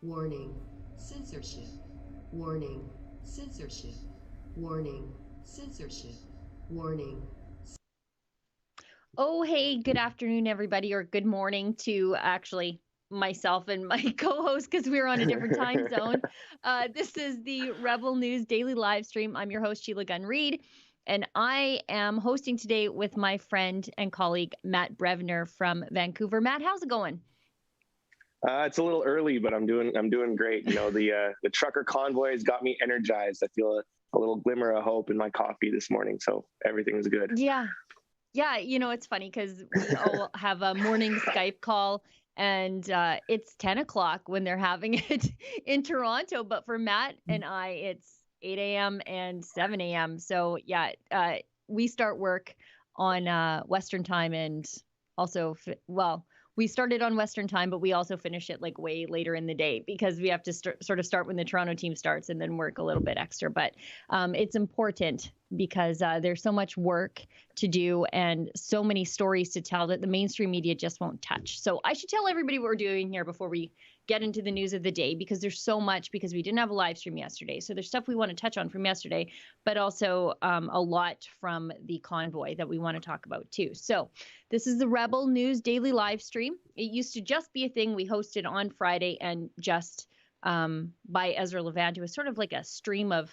Warning, censorship. Warning, censorship. Warning, censorship. Warning. Oh, hey, good afternoon, everybody, or good morning to actually myself and my co-host because we're on a different time zone. This is the Rebel News Daily Live Stream. I'm your host, Sheila Gunn Reid, and I am hosting today with my friend and colleague, Matt Brevner from Vancouver. Matt, how's it going? It's a little early, but I'm doing great. You know, the trucker convoy has got me energized. I feel a little glimmer of hope in my coffee this morning, so everything's good. Yeah. Yeah, it's funny because we all have a morning Skype call and it's 10 o'clock when they're having it in Toronto. But for Matt and I, it's 8 a.m. and 7 a.m. So yeah, we start work on Western time and also, we started on Western time, but we also finish it like way later in the day because we have to sort of start when the Toronto team starts and then work a little bit extra. But it's important because there's so much work to do and so many stories to tell that the mainstream media just won't touch. So I should tell everybody what we're doing here before we get into the news of the day, because there's so much, because we didn't have a live stream yesterday. So there's stuff we want to touch on from yesterday, but also a lot from the convoy that we want to talk about too. So this is the Rebel News Daily Live Stream. It used to just be a thing we hosted on Friday and just by Ezra Levant. It was sort of like a stream of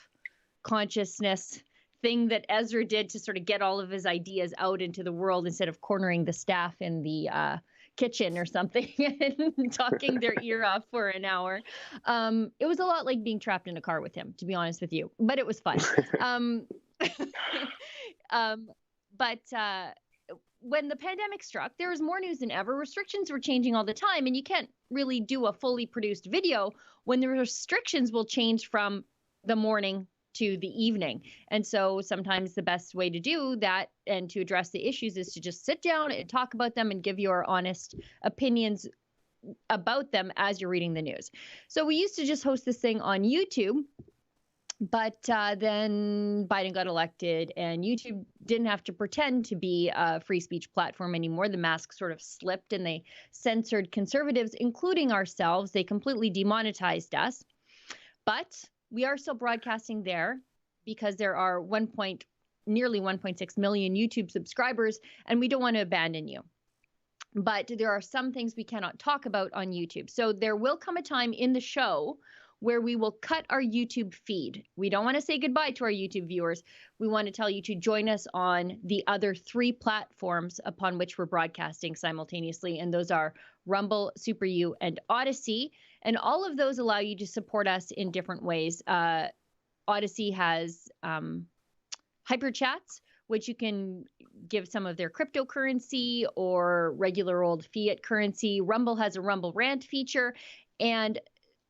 consciousness thing that Ezra did to sort of get all of his ideas out into the world instead of cornering the staff in the kitchen or something and talking their ear off for an hour. It was a lot like being trapped in a car with him, to be honest with you, but it was fun. But when the pandemic struck, there was more news than ever. Restrictions were changing all the time, and you can't really do a fully produced video when the restrictions will change from the morning to the evening. And so sometimes the best way to do that and to address the issues is to just sit down and talk about them and give your honest opinions about them as you're reading the news. So we used to just host this thing on YouTube, but then Biden got elected and YouTube didn't have to pretend to be a free speech platform anymore. The mask sort of slipped and they censored conservatives, including ourselves. They completely demonetized us. But we are still broadcasting there because there are nearly 1.6 million YouTube subscribers, and we don't want to abandon you. But there are some things we cannot talk about on YouTube. So there will come a time in the show where we will cut our YouTube feed. We don't want to say goodbye to our YouTube viewers. We want to tell you to join us on the other 3 platforms upon which we're broadcasting simultaneously. And those are Rumble, Super U, and Odyssey. And all of those allow you to support us in different ways. Odyssey has hyper chats, which you can give some of their cryptocurrency or regular old fiat currency. Rumble has a Rumble Rant feature. And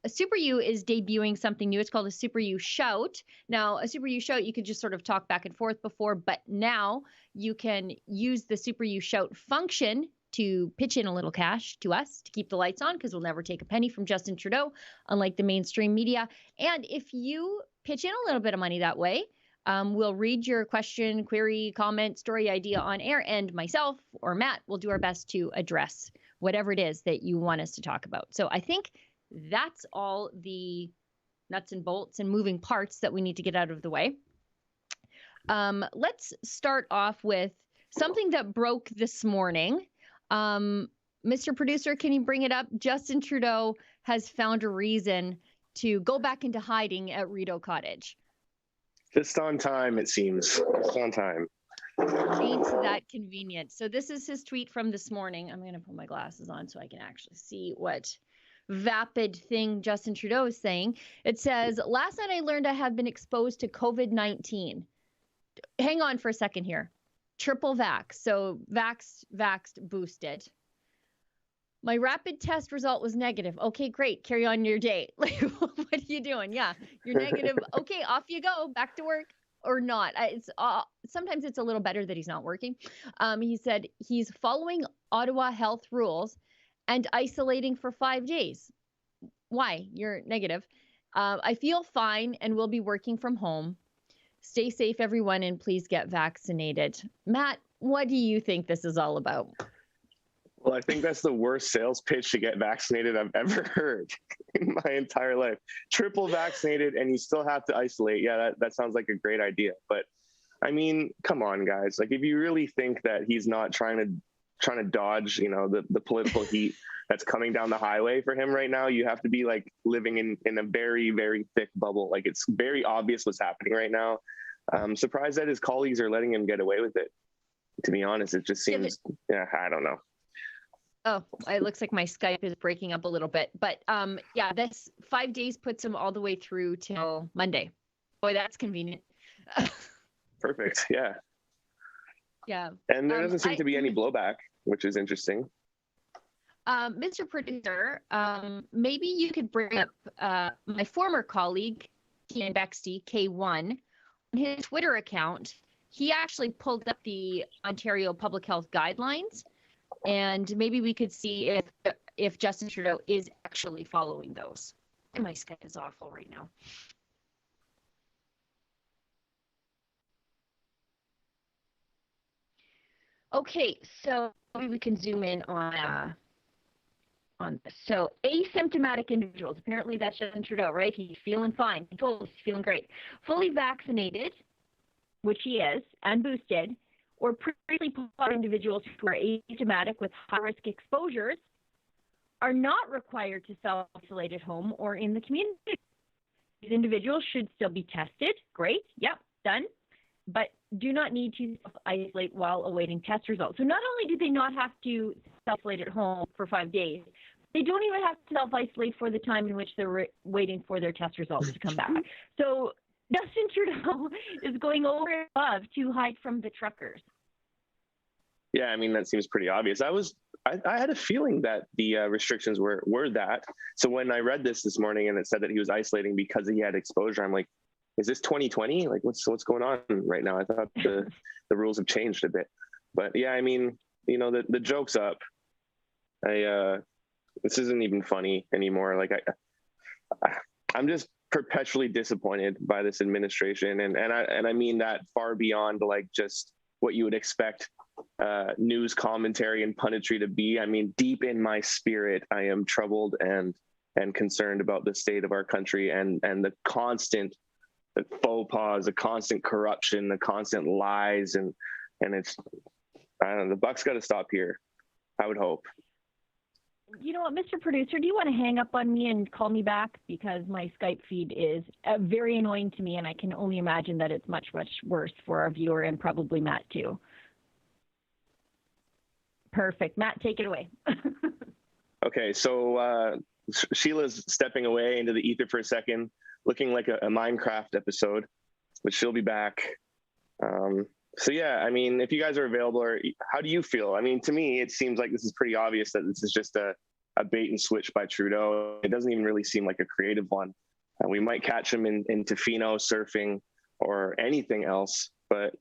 a Super U is debuting something new. It's called a Super U Shout. Now, a Super U Shout, you could just sort of talk back and forth before, but now you can use the Super U Shout function to pitch in a little cash to us to keep the lights on, because we'll never take a penny from Justin Trudeau, unlike the mainstream media. And if you pitch in a little bit of money that way, we'll read your question, query, comment, story idea on air, and myself or Matt will do our best to address whatever it is that you want us to talk about. So I think that's all the nuts and bolts and moving parts that we need to get out of the way. Let's start off with something that broke this morning. Mr. Producer, can you bring it up? Justin Trudeau has found a reason to go back into hiding at Rideau Cottage. Just on time, it seems. Just on time. Ain't that convenient. So this is his tweet from this morning. I'm going to put my glasses on so I can actually see what vapid thing Justin Trudeau is saying. It says, last night I learned I have been exposed to COVID-19. Hang on for a second here. Triple vax. So vaxxed, boosted. My rapid test result was negative. Okay, great. Carry on your day. Like, what are you doing? Yeah, you're negative. Okay, off you go. Back to work or not. Sometimes it's a little better that he's not working. He said he's following Ottawa health rules and isolating for 5 days. Why? You're negative. I feel fine and will be working from home. Stay safe, everyone, and please get vaccinated. Matt, what do you think this is all about? Well, I think that's the worst sales pitch to get vaccinated I've ever heard in my entire life. Triple vaccinated and you still have to isolate. Yeah, that sounds like a great idea. But I mean, come on, guys. Like, if you really think that he's not trying to dodge, the political heat that's coming down the highway for him right now, you have to be like living in a very, very thick bubble. Like, it's very obvious what's happening right now. I'm surprised that his colleagues are letting him get away with it. To be honest, it just seems, I don't know. Oh, it looks like my Skype is breaking up a little bit, but yeah, this 5 days puts him all the way through till Monday. Boy, that's convenient. Perfect. Yeah. Yeah. And there doesn't seem to be any blowback, which is interesting. Mr. Producer, maybe you could bring up my former colleague, Ian Bexty, K1, on his Twitter account. He actually pulled up the Ontario Public Health Guidelines, and maybe we could see if Justin Trudeau is actually following those. My Skype is awful right now. Okay, so maybe we can zoom in on this. So asymptomatic individuals, apparently that's Justin Trudeau, right? He's feeling fine. He told us he's feeling great. Fully vaccinated, which he is, and boosted, or previously positive individuals who are asymptomatic with high-risk exposures are not required to self-isolate at home or in the community. These individuals should still be tested. Great. Yep, done. But do not need to self-isolate while awaiting test results. So not only do they not have to self-isolate at home for 5 days, they don't even have to self-isolate for the time in which they're waiting for their test results to come back. So Justin Trudeau is going over and above to hide from the truckers. Yeah, I mean, that seems pretty obvious. I had a feeling that the restrictions were that. So when I read this morning and it said that he was isolating because he had exposure, I'm like, is this 2020? Like, what's going on right now? I thought the rules have changed a bit. But yeah, I mean, the joke's up. This isn't even funny anymore. Like, I'm just perpetually disappointed by this administration, and I mean that far beyond like just what you would expect news commentary and punditry to be. I mean, deep in my spirit, I am troubled and concerned about the state of our country and the constant faux pas, the constant corruption, the constant lies, and it's, I don't know, the buck's got to stop here, I would hope. You know what, Mr. Producer, do you want to hang up on me and call me back? Because my Skype feed is very annoying to me, and I can only imagine that it's much, much worse for our viewer and probably Matt too. Perfect. Matt, take it away. Okay, so Sheila's stepping away into the ether for a second, looking like a Minecraft episode, but she'll be back. So yeah, I mean, if you guys are available, or how do you feel? I mean, to me, it seems like this is pretty obvious that this is just a bait and switch by Trudeau. It doesn't even really seem like a creative one. We might catch him in Tofino surfing or anything else, but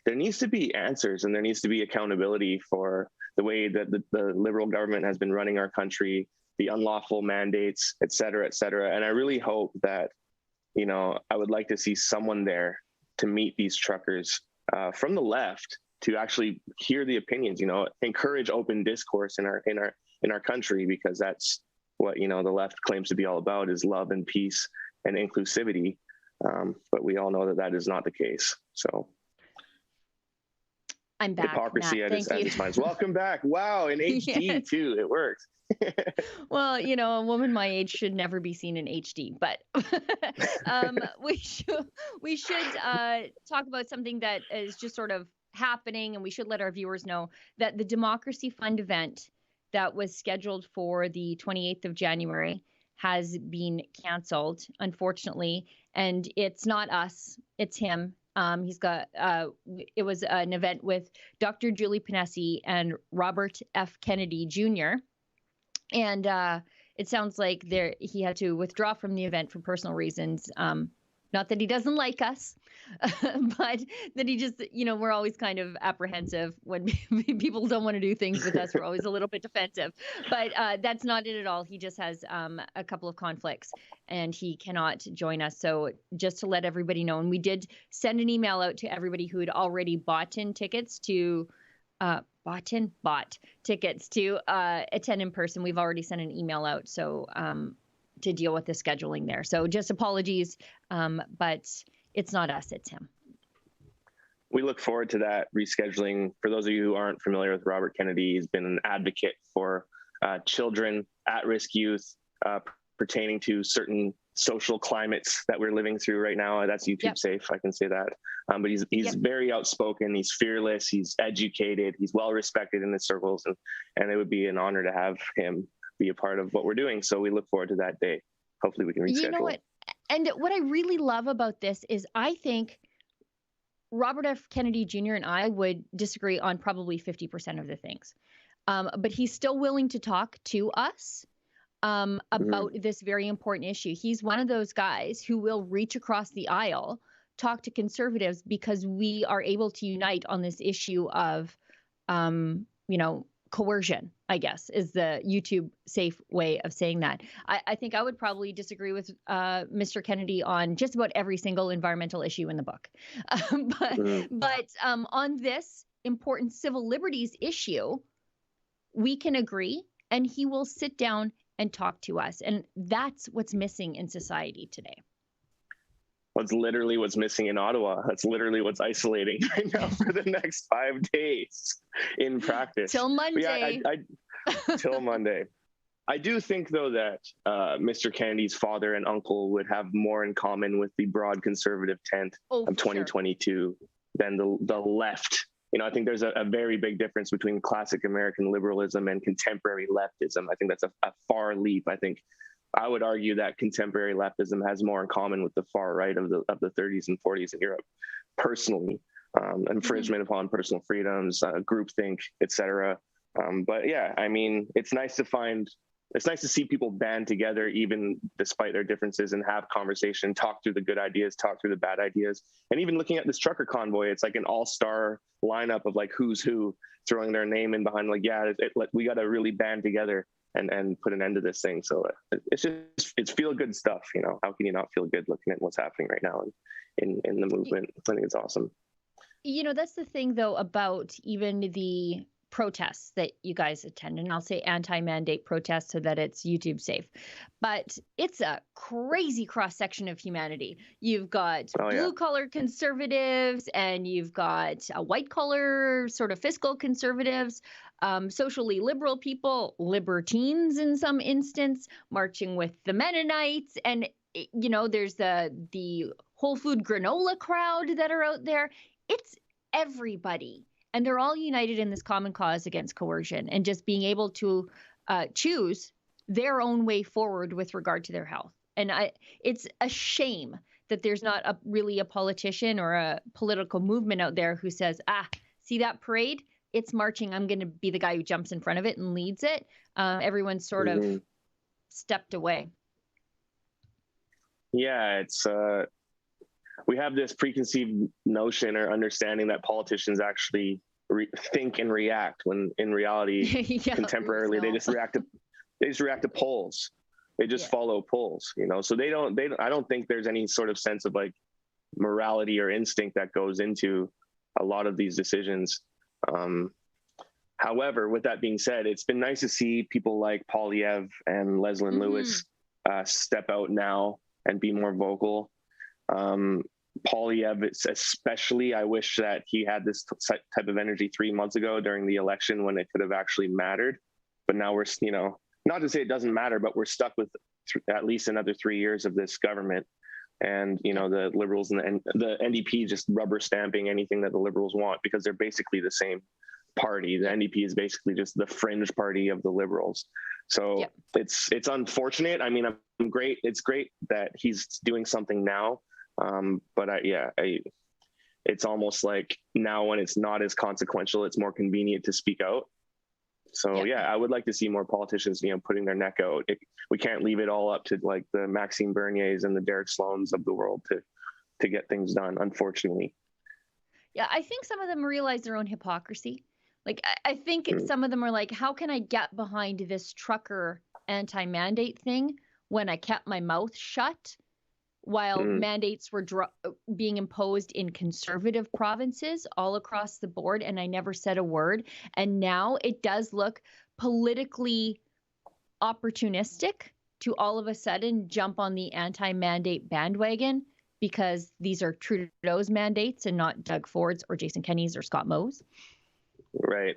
there needs to be answers and there needs to be accountability for the way that the Liberal government has been running our country, the unlawful mandates, et cetera, et cetera. And I really hope that, I would like to see someone there to meet these truckers from the left, to actually hear the opinions, encourage open discourse in our country, because that's what, the left claims to be all about, is love and peace and inclusivity. But we all know that is not the case. So I'm back. Hypocrisy Matt, at its finest. Welcome back. Wow, in HD Yes. too. It works. Well, a woman my age should never be seen in HD, but we should talk about something that is just sort of happening, and we should let our viewers know that the Democracy Fund event that was scheduled for the 28th of January has been canceled, unfortunately, and it's not us, it's him. He's got, it was an event with Dr. Julie Ponesse and Robert F. Kennedy Jr., and it sounds like he had to withdraw from the event for personal reasons. Not that he doesn't like us, but that he just, we're always kind of apprehensive when people don't want to do things with us. We're always a little bit defensive, but that's not it at all. He just has a couple of conflicts and he cannot join us. So just to let everybody know, and we did send an email out to everybody who had already bought in tickets to bought tickets to attend in person. We've already sent an email out, so to deal with the scheduling there. So just apologies, but it's not us, it's him. We look forward to that rescheduling. For those of you who aren't familiar with Robert Kennedy, he's been an advocate for children, at-risk youth, pertaining to certain social climates that we're living through right now. That's YouTube safe, I can say that. But he's very outspoken, he's fearless, he's educated, he's well respected in his circles, and it would be an honor to have him be a part of what we're doing. So we look forward to that day. Hopefully we can reschedule. You know what? And what I really love about this is I think Robert F. Kennedy Jr. and I would disagree on probably 50% of the things. But he's still willing to talk to us about this very important issue. He's one of those guys who will reach across the aisle, talk to conservatives, because we are able to unite on this issue of, coercion, I guess, is the YouTube safe way of saying that. I think I would probably disagree with Mr. Kennedy on just about every single environmental issue in the book. But on this important civil liberties issue, we can agree, and he will sit down and talk to us. And that's what's missing in society today. That's literally what's missing in Ottawa. That's literally what's isolating right now for the next 5 days in practice. Till Monday. Till Monday. I do think, though, that Mr. Kennedy's father and uncle would have more in common with the broad conservative tent of 2022 than the left. I think there's a very big difference between classic American liberalism and contemporary leftism. I think that's a far leap. I would argue that contemporary leftism has more in common with the far right of the 30s and 40s in Europe, personally. Infringement upon personal freedoms, groupthink, etc. But yeah, it's nice to see people band together, even despite their differences, and have conversation, talk through the good ideas, talk through the bad ideas. And even looking at this trucker convoy, it's like an all-star lineup of like who's who throwing their name in behind, we got to really band together and put an end to this thing. So it's feel good stuff. How can you not feel good looking at what's happening right now in the movement? I think it's awesome. That's the thing, though, about even the protests that you guys attend, and I'll say anti-mandate protests so that it's YouTube safe, but it's a crazy cross-section of humanity. You've got blue-collar conservatives, and you've got white-collar sort of fiscal conservatives, socially liberal people, libertines in some instance, marching with the Mennonites, and there's the Whole Food granola crowd that are out there. It's everybody. And they're all united in this common cause against coercion and just being able to choose their own way forward with regard to their health. And it's a shame that there's not really a politician or a political movement out there who says, see that parade? It's marching. I'm going to be the guy who jumps in front of it and leads it. Everyone's sort of stepped away. Yeah, it's... we have this preconceived notion or understanding that politicians actually think and react, when in reality, contemporarily, they just react to polls. They just follow polls, so they don't, I don't think there's any sort of sense of like morality or instinct that goes into a lot of these decisions. However, with that being said, it's been nice to see people like Polyev and Leslyn Lewis step out now and be more vocal. Polyev especially, I wish that he had this type of energy 3 months ago during the election when it could have actually mattered. But now we're, not to say it doesn't matter, but we're stuck with at least another 3 years of this government. And, the Liberals and the NDP just rubber stamping anything that the Liberals want, because they're basically the same party. The NDP is basically just the fringe party of the Liberals. So it's unfortunate. It's great that he's doing something now. But it's almost like now when it's not as consequential, it's more convenient to speak out. So I would like to see more politicians, putting their neck out. We can't leave it all up to like the Maxime Berniers and the Derek Sloans of the world to get things done, unfortunately. Yeah, I think some of them realize their own hypocrisy. Like, I think some of them are like, how can I get behind this trucker anti-mandate thing when I kept my mouth shut while mandates were being imposed in conservative provinces all across the board, and I never said a word. And now it does look politically opportunistic to all of a sudden jump on the anti-mandate bandwagon because these are Trudeau's mandates and not Doug Ford's or Jason Kenney's or Scott Moe's. Right.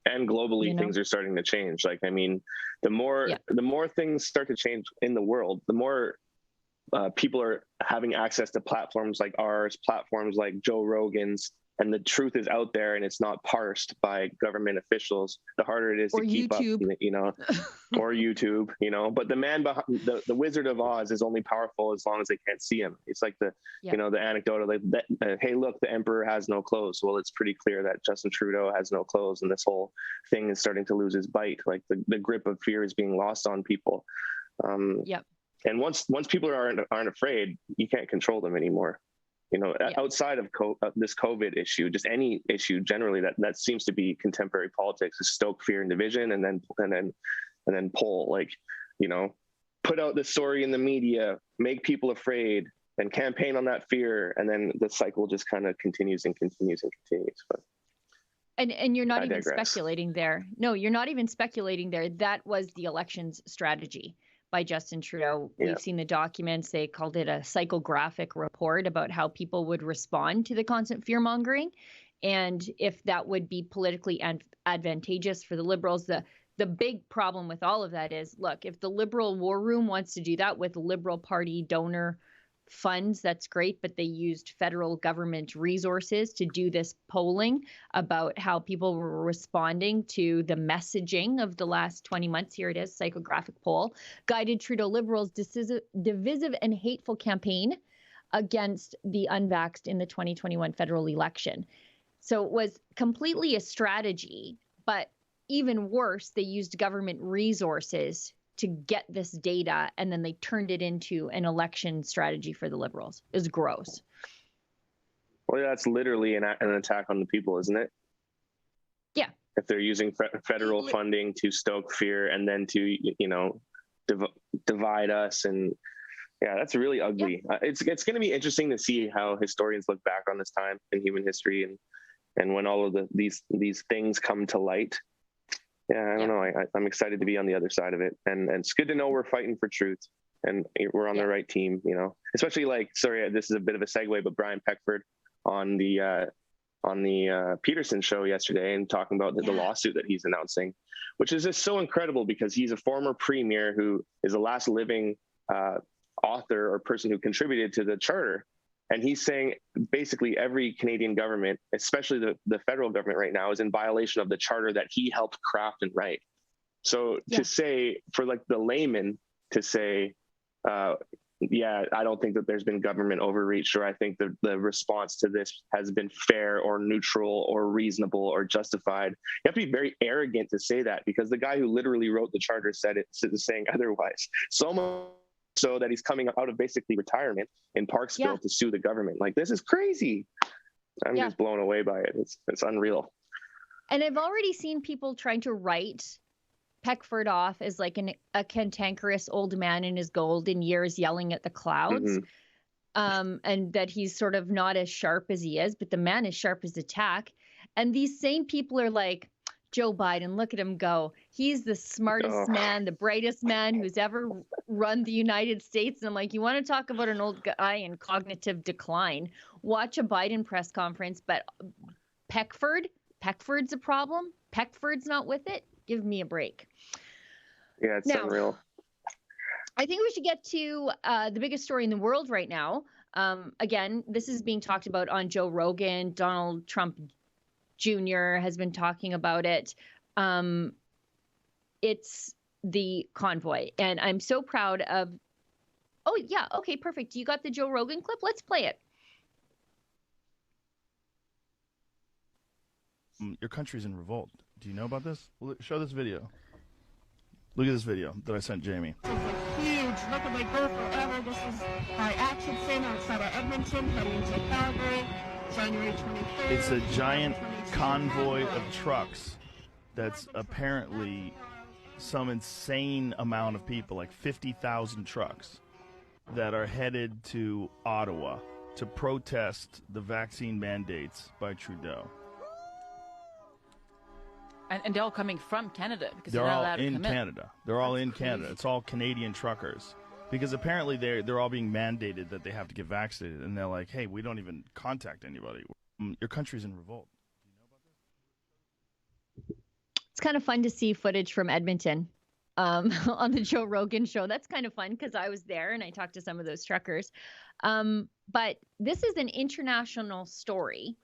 And globally, things are starting to change. Like, I mean, the more things start to change in the world, the more people are having access to platforms like ours, platforms like Joe Rogan's, and the truth is out there and it's not parsed by government officials, the harder it is to keep YouTube. up, you know, or YouTube, you know. But the man behind the Wizard of Oz is only powerful as long as they can't see him. It's like the, you know, the anecdote of like, hey, look, the emperor has no clothes. Well, it's pretty clear that Justin Trudeau has no clothes, and this whole thing is starting to lose its bite. Like the grip of fear is being lost on people. And once people aren't afraid, you can't control them anymore. You know, outside of this COVID issue, just any issue generally that seems to be contemporary politics is stoke fear and division, and then pull, like, you know, put out the story in the media, make people afraid, and campaign on that fear, and then the cycle just kind of continues and continues and continues. But and you're not even speculating there. No, you're not even speculating there. That was the elections strategy by Justin Trudeau. We've seen the documents. They called it a psychographic report about how people would respond to the constant fear mongering, and if that would be politically advantageous for the Liberals. The big problem with all of that is, look, if the Liberal War Room wants to do that with Liberal Party donor funds, that's great, but they used federal government resources to do this polling about how people were responding to the messaging of the last 20 months. Here it is, psychographic poll, guided Trudeau Liberals' divisive and hateful campaign against the unvaxxed in the 2021 federal election. So it was completely a strategy, but even worse, they used government resources to get this data, and then they turned it into an election strategy for the Liberals. It was gross. Well, that's literally an attack on the people, isn't it? Yeah. If they're using federal funding to stoke fear and then to, you know, divide us, and that's really ugly. It's going to be interesting to see how historians look back on this time in human history, and when all of these things come to light. I don't know. I'm excited to be on the other side of it, and it's good to know we're fighting for truth and we're on the right team. You know, especially like, sorry, this is a bit of a segue, but Brian Peckford on the Peterson show yesterday, and talking about the lawsuit that he's announcing, which is just so incredible because he's a former premier who is the last living author or person who contributed to the charter. And he's saying basically every Canadian government, especially the federal government right now, is in violation of the charter that he helped craft and write. So to say, for like the layman to say, I don't think that there's been government overreach, or I think the response to this has been fair or neutral or reasonable or justified. You have to be very arrogant to say that, because the guy who literally wrote the charter said it, saying otherwise. So that he's coming out of basically retirement in Parksville to sue the government. Like, this is crazy. I'm just blown away by it. It's unreal. And I've already seen people trying to write Peckford off as like a cantankerous old man in his golden years yelling at the clouds. And that he's sort of not as sharp as he is, but the man is sharp as a tack. And these same people are like, Joe Biden, look at him go. He's the smartest man, the brightest man who's ever run the United States. And I'm like, you want to talk about an old guy in cognitive decline? Watch a Biden press conference. But Peckford's a problem. Peckford's not with it. Give me a break. Yeah, it's unreal. I think we should get to the biggest story in the world right now. Again, this is being talked about on Joe Rogan. Donald Trump Jr. has been talking about it. It's the convoy. And I'm so proud of... Oh, yeah. Okay, perfect. You got the Joe Rogan clip? Let's play it. Your country's in revolt. Do you know about this? Well, show this video. Look at this video that I sent Jamie. This is huge. Look at my go forever. This is by Atchison outside of Edmonton, heading into Calgary, January 23rd. It's a giant convoy of trucks that's apparently some insane amount of people, like 50,000 trucks. that are headed to Ottawa to protest the vaccine mandates by Trudeau. And they're all coming from Canada because They're they're not all allowed to in come Canada. They're all That's in Canada. crazy. It's all Canadian truckers. Because apparently they're all being mandated that they have to get vaccinated. And they're like, hey, we don't even contact anybody. Your country's in revolt. It's kind of fun to see footage from Edmonton on the Joe Rogan show. That's kind of fun because I was there and I talked to some of those truckers. But this is an international story.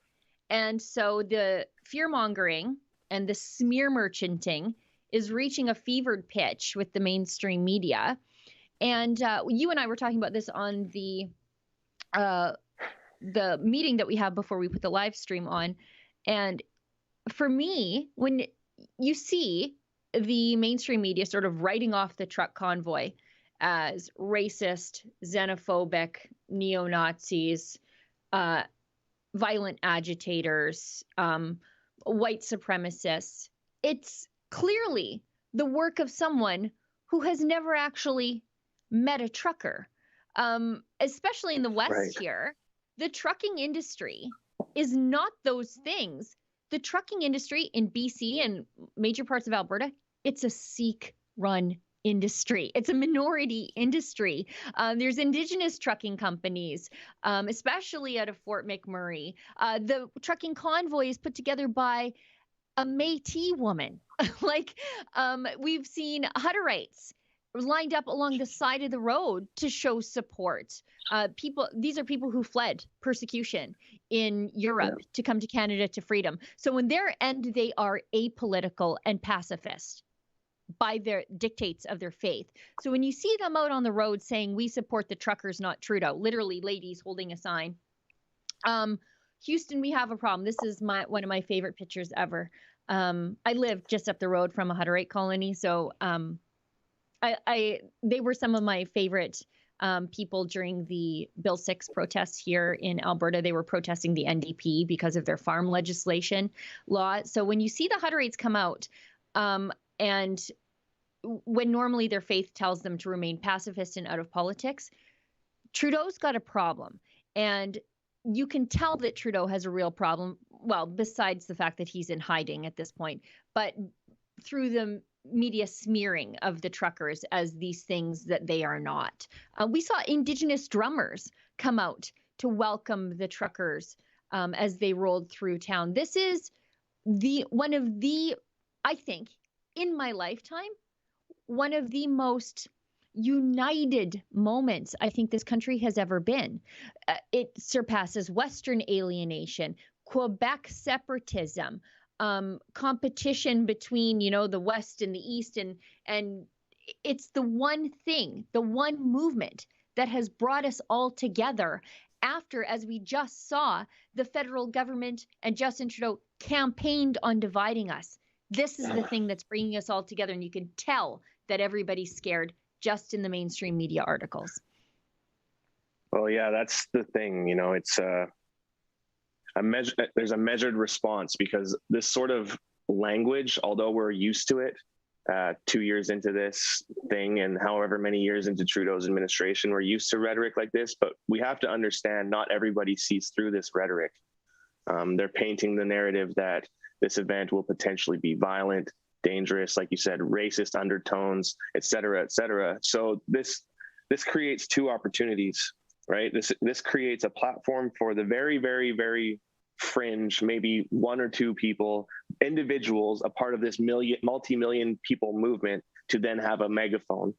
And so the fear-mongering and the smear merchanting is reaching a fevered pitch with the mainstream media. And you and I were talking about this on the meeting that we have before we put the live stream on. And for me, when you see the mainstream media sort of writing off the truck convoy as racist, xenophobic, neo-Nazis, violent agitators, white supremacists, it's clearly the work of someone who has never actually met a trucker. Especially in the West Right. here, the trucking industry is not those things. The trucking industry in BC and major parts of Alberta, it's a Sikh-run industry. It's a minority industry. There's Indigenous trucking companies, especially out of Fort McMurray. The trucking convoy is put together by a Métis woman. We've seen Hutterites lined up along the side of the road to show support. These are people who fled persecution in Europe to come to Canada to freedom. So in their end, they are apolitical and pacifist by their dictates of their faith. So when you see them out on the road saying, we support the truckers, not Trudeau, literally ladies holding a sign. Houston, we have a problem. This is one of my favorite pictures ever. I live just up the road from a Hutterite colony. So they were some of my favorite people during the Bill 6 protests here in Alberta. They were protesting the NDP because of their farm legislation law. So when you see the Hutterites come out, and when normally their faith tells them to remain pacifist and out of politics, Trudeau's got a problem. And you can tell that Trudeau has a real problem. Well, besides the fact that he's in hiding at this point, but through the media smearing of the truckers as these things that they are not. We saw Indigenous drummers come out to welcome the truckers as they rolled through town. This is one of the, I think, in my lifetime, one of the most united moments I think this country has ever been. It surpasses Western alienation, Quebec separatism, competition between, the West and the East. And it's the one thing, the one movement that has brought us all together after, as we just saw, the federal government and Justin Trudeau campaigned on dividing us. This is the thing that's bringing us all together. And you can tell that everybody's scared just in the mainstream media articles. Well, yeah, that's the thing. It's there's a measured response because this sort of language, although we're used to it 2 years into this thing and however many years into Trudeau's administration, we're used to rhetoric like this, but we have to understand not everybody sees through this rhetoric. They're painting the narrative that this event will potentially be violent, dangerous, like you said, racist undertones, et cetera, et cetera. So this creates two opportunities, right? This creates a platform for the very, very, very fringe, maybe one or two people, individuals, a part of this multi-million people movement to then have a megaphone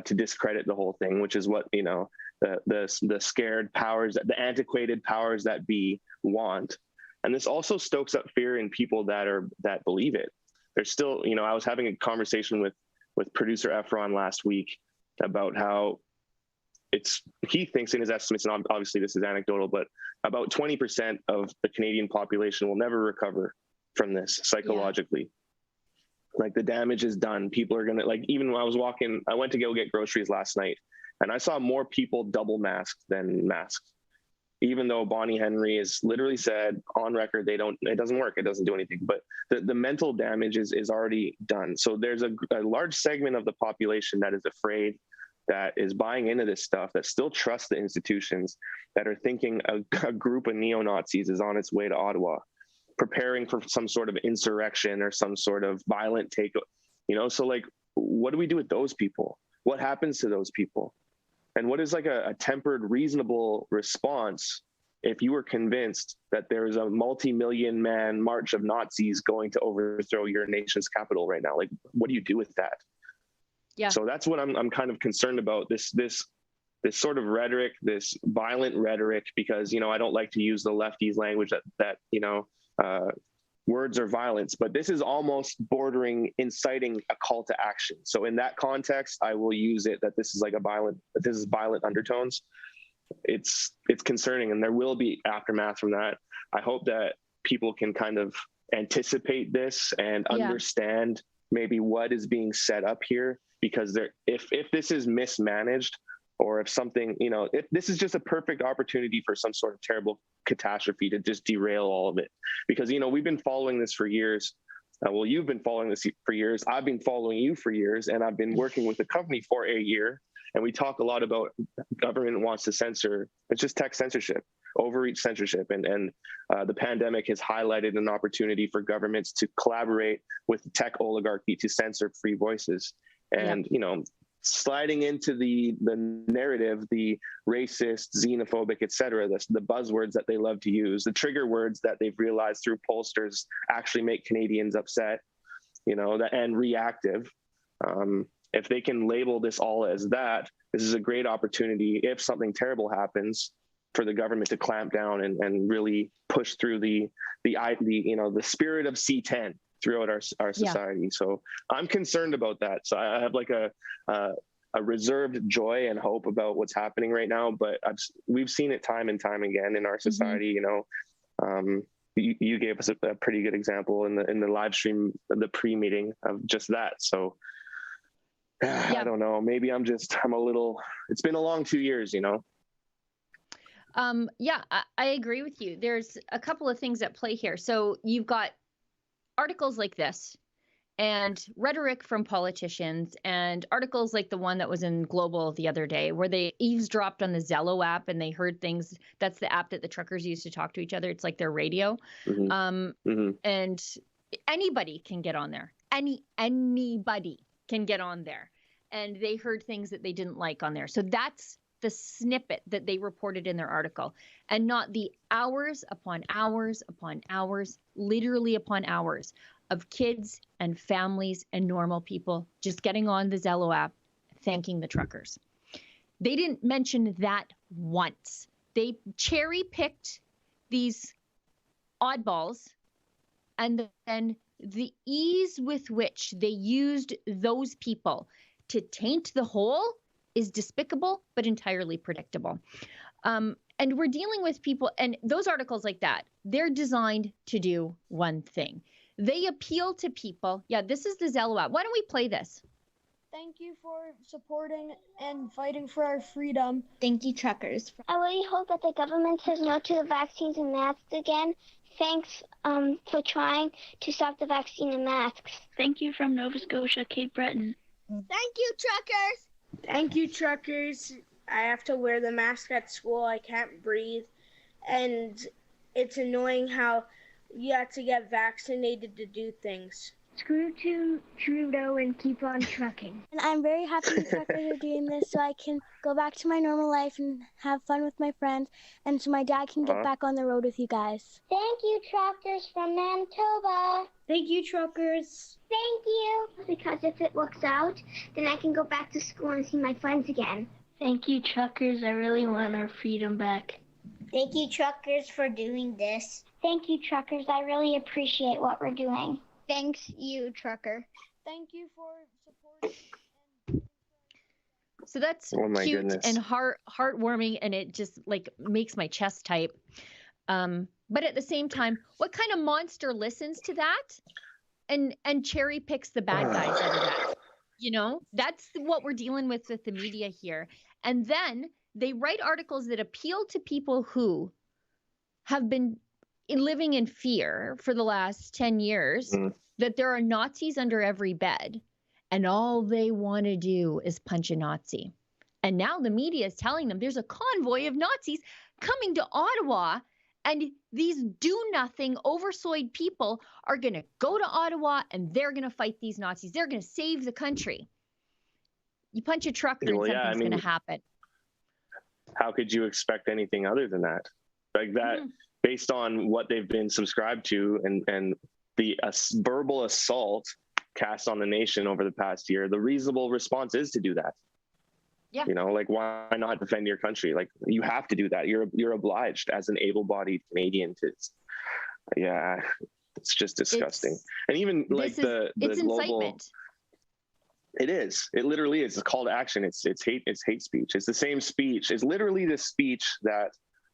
to discredit the whole thing, which is what, the scared powers, the antiquated powers that be want. And this also stokes up fear in people that believe it. There's still, I was having a conversation with producer Efron last week about how he thinks in his estimates, and obviously this is anecdotal, but about 20% of the Canadian population will never recover from this psychologically. Yeah. Like the damage is done. People are gonna, even when I went to go get groceries last night and I saw more people double masked than masked. Even though Bonnie Henry has literally said on record, it doesn't work. It doesn't do anything, but the mental damage is already done. So there's a large segment of the population that is afraid that is buying into this stuff, that still trusts the institutions, that are thinking a group of neo-Nazis is on its way to Ottawa, preparing for some sort of insurrection or some sort of violent take, so like, what do we do with those people? What happens to those people? And what is like a tempered, reasonable response if you were convinced that there is a multi-million man march of Nazis going to overthrow your nation's capital right now? Like, what do you do with that? Yeah. So that's what I'm kind of concerned about, this sort of rhetoric, this violent rhetoric, because, I don't like to use the lefties language that words are violence, but this is almost bordering inciting a call to action. So in that context, I will use it that this is violent undertones. It's concerning, and there will be aftermath from that. I hope that people can kind of anticipate this and understand maybe what is being set up here, because if this is mismanaged, or if something, if this is just a perfect opportunity for some sort of terrible catastrophe to just derail all of it. Because, we've been following this for years. Well, you've been following this for years. I've been following you for years, and I've been working with the company for a year. And we talk a lot about government wants to censor. It's just tech censorship, overreach censorship. And the pandemic has highlighted an opportunity for governments to collaborate with the tech oligarchy to censor free voices. And, sliding into the narrative, the racist, xenophobic, et cetera, the buzzwords that they love to use, the trigger words that they've realized through pollsters actually make Canadians upset, and reactive. If they can label this all as that, this is a great opportunity, if something terrible happens, for the government to clamp down and really push through the spirit of C10 throughout our society. So I'm concerned about that. So I have like a reserved joy and hope about what's happening right now, but we've seen it time and time again in our society. You gave us a pretty good example in the live stream, the pre-meeting of just that. So I don't know, maybe I'm a little, it's been a long 2 years, I agree with you. There's a couple of things at play here. So you've got articles like this and rhetoric from politicians, and articles like the one that was in Global the other day where they eavesdropped on the Zello app and they heard things. That's the app that the truckers use to talk to each other. It's like their radio. And anybody can get on there. Anybody can get on there. And they heard things that they didn't like on there. So that's the snippet that they reported in their article, and not the hours upon hours upon hours, literally upon hours, of kids and families and normal people just getting on the Zello app, thanking the truckers. They didn't mention that once. They cherry-picked these oddballs, and then the ease with which they used those people to taint the whole is despicable, but entirely predictable. And we're dealing with people, and those articles like that, they're designed to do one thing. They appeal to people. Yeah, this is the Zello app. Why don't we play this? Thank you for supporting and fighting for our freedom. Thank you, truckers. I really hope that the government says no to the vaccines and masks again. Thanks for trying to stop the vaccine and masks. Thank you from Nova Scotia, Cape Breton. Thank you, truckers. Thank you, truckers. I have to wear the mask at school. I can't breathe. And it's annoying how you have to get vaccinated to do things. Screw to Trudeau and keep on trucking. And I'm very happy the truckers are doing this so I can go back to my normal life and have fun with my friends, and so my dad can get back on the road with you guys. Thank you, truckers from Manitoba. Thank you, truckers. Thank you. Because if it works out, then I can go back to school and see my friends again. Thank you, truckers. I really want our freedom back. Thank you, truckers, for doing this. Thank you, truckers. I really appreciate what we're doing. Thanks, you, trucker. Thank you for supporting. So that's cute and heartwarming, and it just like makes my chest tight. But at the same time, what kind of monster listens to that and cherry picks the bad guys out of that? That's what we're dealing with the media here. And then they write articles that appeal to people who have been living in fear for the last 10 years that there are Nazis under every bed, and all they want to do is punch a Nazi. And now the media is telling them there's a convoy of Nazis coming to Ottawa, and these do-nothing, oversoyed people are going to go to Ottawa and they're going to fight these Nazis. They're going to save the country. You punch a trucker and something's going to happen. How could you expect anything other than that? Like that, based on what they've been subscribed to and the verbal assault cast on the nation over the past year, the reasonable response is to do that. Yeah. You know, like, why not defend your country? Like, you have to do that. You're obliged as an able-bodied Canadian to. Yeah, it's just disgusting. And even like the global. Incitement. It is. It literally is. It's a call to action. It's hate. It's hate speech. It's the same speech. It's literally the speech that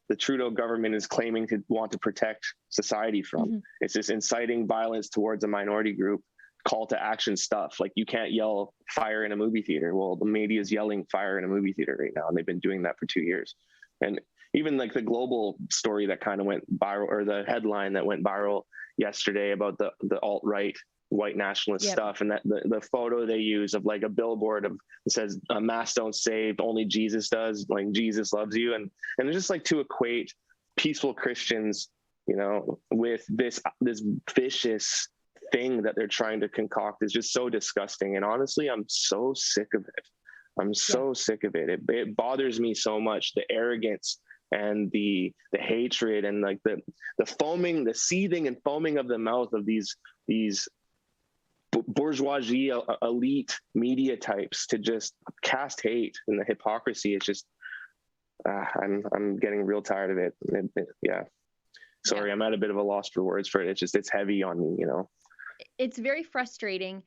the Trudeau government is claiming to want to protect society from. It's this inciting violence towards a minority group, call to action stuff. Like, you can't yell fire in a movie theater. Well, the media is yelling fire in a movie theater right now, and they've been doing that for 2 years. And even like the global story that kind of went viral, or the headline that went viral yesterday about the alt-right white nationalist stuff, and that the photo they use of like a billboard of it says masks don't save, only Jesus does, like Jesus loves you, and it's just like to equate peaceful Christians, you know, with this vicious thing that they're trying to concoct is just so disgusting. And honestly, I'm so sick of it. I'm so sick of it. It bothers me so much, the arrogance and the hatred and like the foaming, the seething and foaming of the mouth of these bourgeoisie elite media types to just cast hate, and the hypocrisy is just I'm getting real tired of it. Sorry, I'm at a bit of a loss for words for it. It's heavy on me, you know. It's very frustrating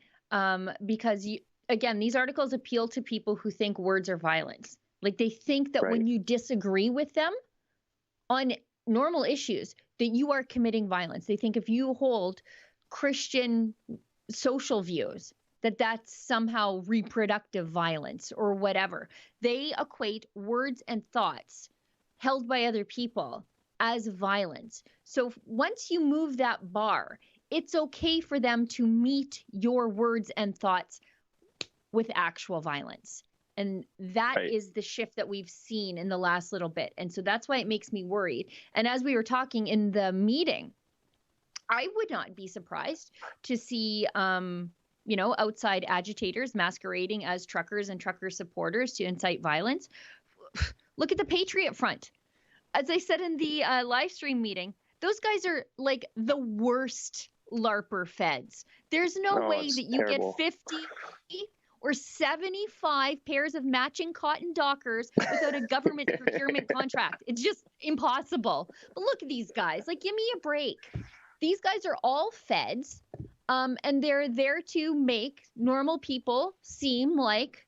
because again, these articles appeal to people who think words are violence. Like, they think that when you disagree with them on normal issues, that you are committing violence. They think if you hold Christian social views, that that's somehow reproductive violence or whatever. They equate words and thoughts held by other people as violence. So once you move that bar, it's okay for them to meet your words and thoughts with actual violence. And that is the shift that we've seen in the last little bit. And so that's why it makes me worried. And as we were talking in the meeting, I would not be surprised to see, outside agitators masquerading as truckers and trucker supporters to incite violence. Look at the Patriot Front. As I said in the live stream meeting, those guys are like the worst LARPer feds. There's no way that you get 50 or 75 pairs of matching cotton Dockers without a government procurement contract. It's just impossible. But look at these guys. Like, give me a break. These guys are all feds, and they're there to make normal people seem like,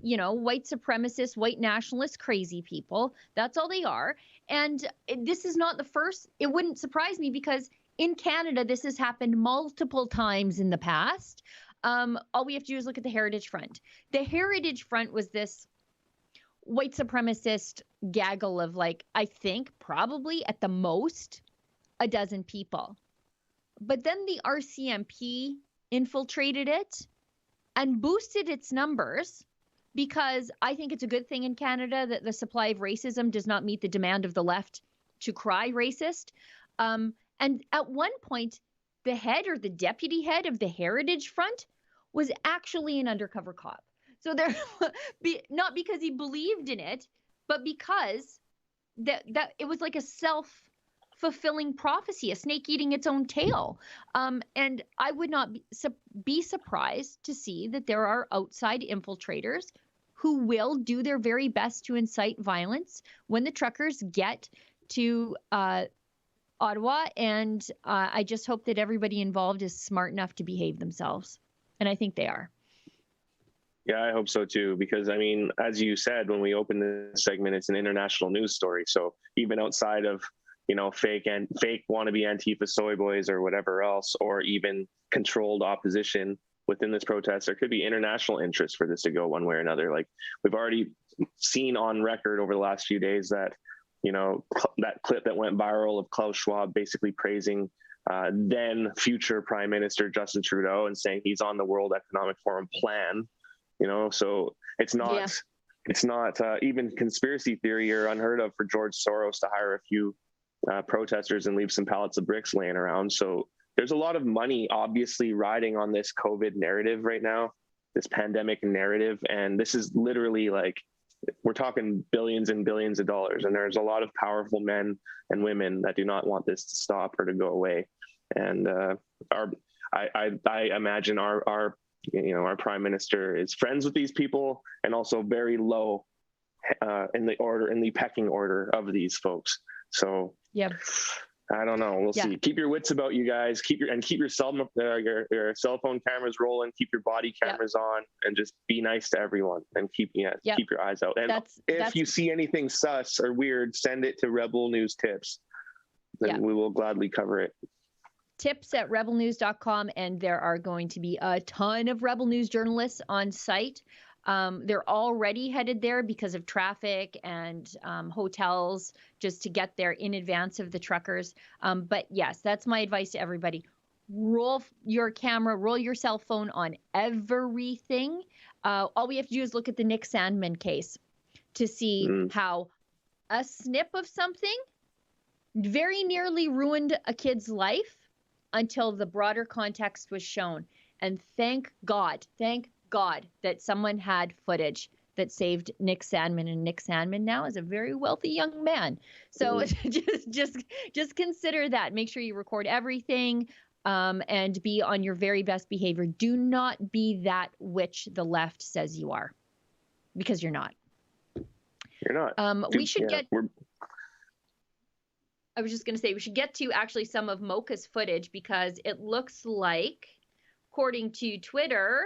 white supremacist, white nationalist, crazy people. That's all they are. And this is not the first. It wouldn't surprise me, because in Canada, this has happened multiple times in the past. All we have to do is look at the Heritage Front. The Heritage Front was this white supremacist gaggle of, like, I think probably at the most a dozen people. But then the RCMP infiltrated it and boosted its numbers, because I think it's a good thing in Canada that the supply of racism does not meet the demand of the left to cry racist. And at one point, the head or the deputy head of the Heritage Front was actually an undercover cop. So there, not because he believed in it, but because that it was like a self-fulfilling prophecy, a snake eating its own tail. And I would not be surprised to see that there are outside infiltrators who will do their very best to incite violence when the truckers get to Ottawa. And I just hope that everybody involved is smart enough to behave themselves. And I think they are. Yeah, I hope so too, because I mean, as you said, when we opened this segment, it's an international news story. So even outside of, fake wannabe Antifa soy boys or whatever else, or even controlled opposition within this protest, there could be international interest for this to go one way or another. Like, we've already seen on record over the last few days that, that clip that went viral of Klaus Schwab basically praising then future Prime Minister Justin Trudeau and saying he's on the World Economic Forum plan, so it's not it's not even conspiracy theory or unheard of for George Soros to hire a few protesters and leave some pallets of bricks laying around. So there's a lot of money obviously riding on this COVID narrative right now, this pandemic narrative. And this is literally like, we're talking billions and billions of dollars. And there's a lot of powerful men and women that do not want this to stop or to go away. And I imagine our prime minister is friends with these people and also very low in the pecking order of these folks. So yeah, I don't know. We'll see. Keep your wits about you guys. Keep your cell phone cameras rolling. Keep your body cameras on, and just be nice to everyone. And keep your eyes out. And if you see anything sus or weird, send it to Rebel News Tips. Then we will gladly cover it. Tips at rebelnews.com, and there are going to be a ton of Rebel News journalists on site. They're already headed there because of traffic and hotels, just to get there in advance of the truckers. But yes, that's my advice to everybody. Roll your camera, roll your cell phone on everything. All we have to do is look at the Nick Sandmann case to see how a snip of something very nearly ruined a kid's life until the broader context was shown. And thank God that someone had footage that saved Nick Sandmann, and Nick Sandmann now is a very wealthy young man. So just consider that. Make sure you record everything, and be on your very best behavior. Do not be that which the left says you are, because you're not. You're not. We should get. I was just going to say we should get to actually some of Mocha's footage, because it looks like, according to Twitter,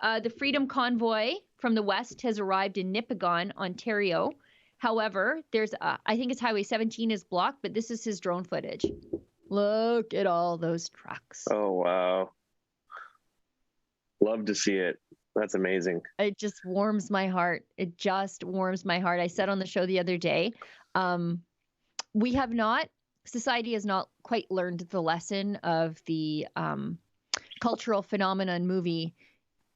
the Freedom Convoy from the west has arrived in Nipigon, Ontario. However, there's I think it's Highway 17 is blocked, but this is his drone footage. Look at all those trucks. Oh, wow. Love to see it. That's amazing. It just warms my heart. It just warms my heart. I said on the show the other day, society has not quite learned the lesson of the cultural phenomenon movie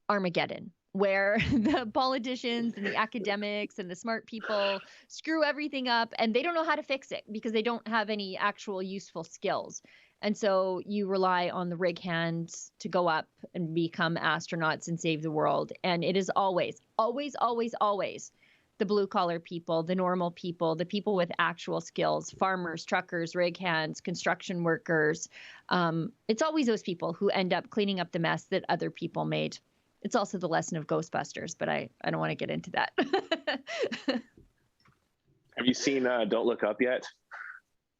Armageddon, where the politicians and the academics and the smart people screw everything up, and they don't know how to fix it because they don't have any actual useful skills. And so you rely on the rig hands to go up and become astronauts and save the world. And it is always, always, always, always the blue collar people, the normal people, the people with actual skills, farmers, truckers, rig hands, construction workers. It's always those people who end up cleaning up the mess that other people made. It's also the lesson of Ghostbusters, but I don't want to get into that. Have you seen Don't Look Up yet?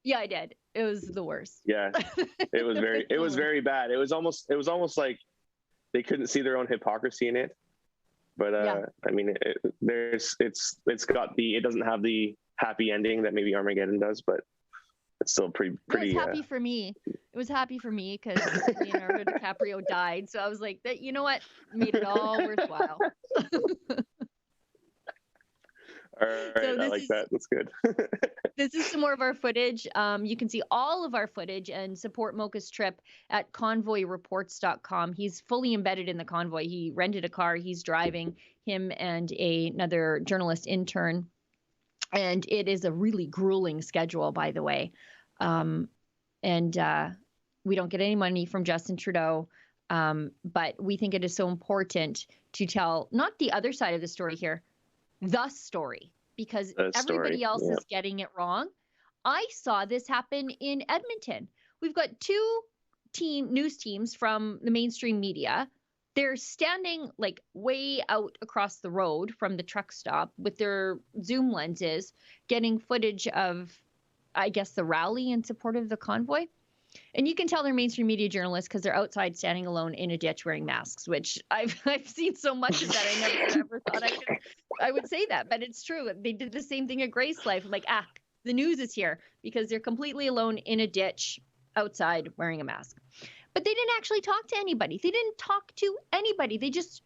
Yeah, I did. It was the worst. Yeah, it was very bad. It was almost like they couldn't see their own hypocrisy in it. But I mean, it doesn't have the happy ending that maybe Armageddon does, but it's still pretty. It was happy for me. It was happy for me because Leonardo DiCaprio died. So I was like, that, you know what, made it all worthwhile. All right, so I like that. That's good. This is some more of our footage. You can see all of our footage and support Mocha's trip at convoyreports.com. He's fully embedded in the convoy. He rented a car. He's driving, him and another journalist intern. And it is a really grueling schedule, by the way. We don't get any money from Justin Trudeau. But we think it is so important to tell not the other side of the story here, the story, because everybody else is getting it wrong. I saw this happen in Edmonton. We've got two news teams from the mainstream media. They're standing like way out across the road from the truck stop with their Zoom lenses, getting footage of, I guess, the rally in support of the convoy. And you can tell they're mainstream media journalists because they're outside standing alone in a ditch wearing masks, which I've seen so much of that. I never thought I would say that, but it's true. They did the same thing at Grace Life. Like, the news is here, because they're completely alone in a ditch outside wearing a mask. But they didn't actually talk to anybody. They didn't talk to anybody. They just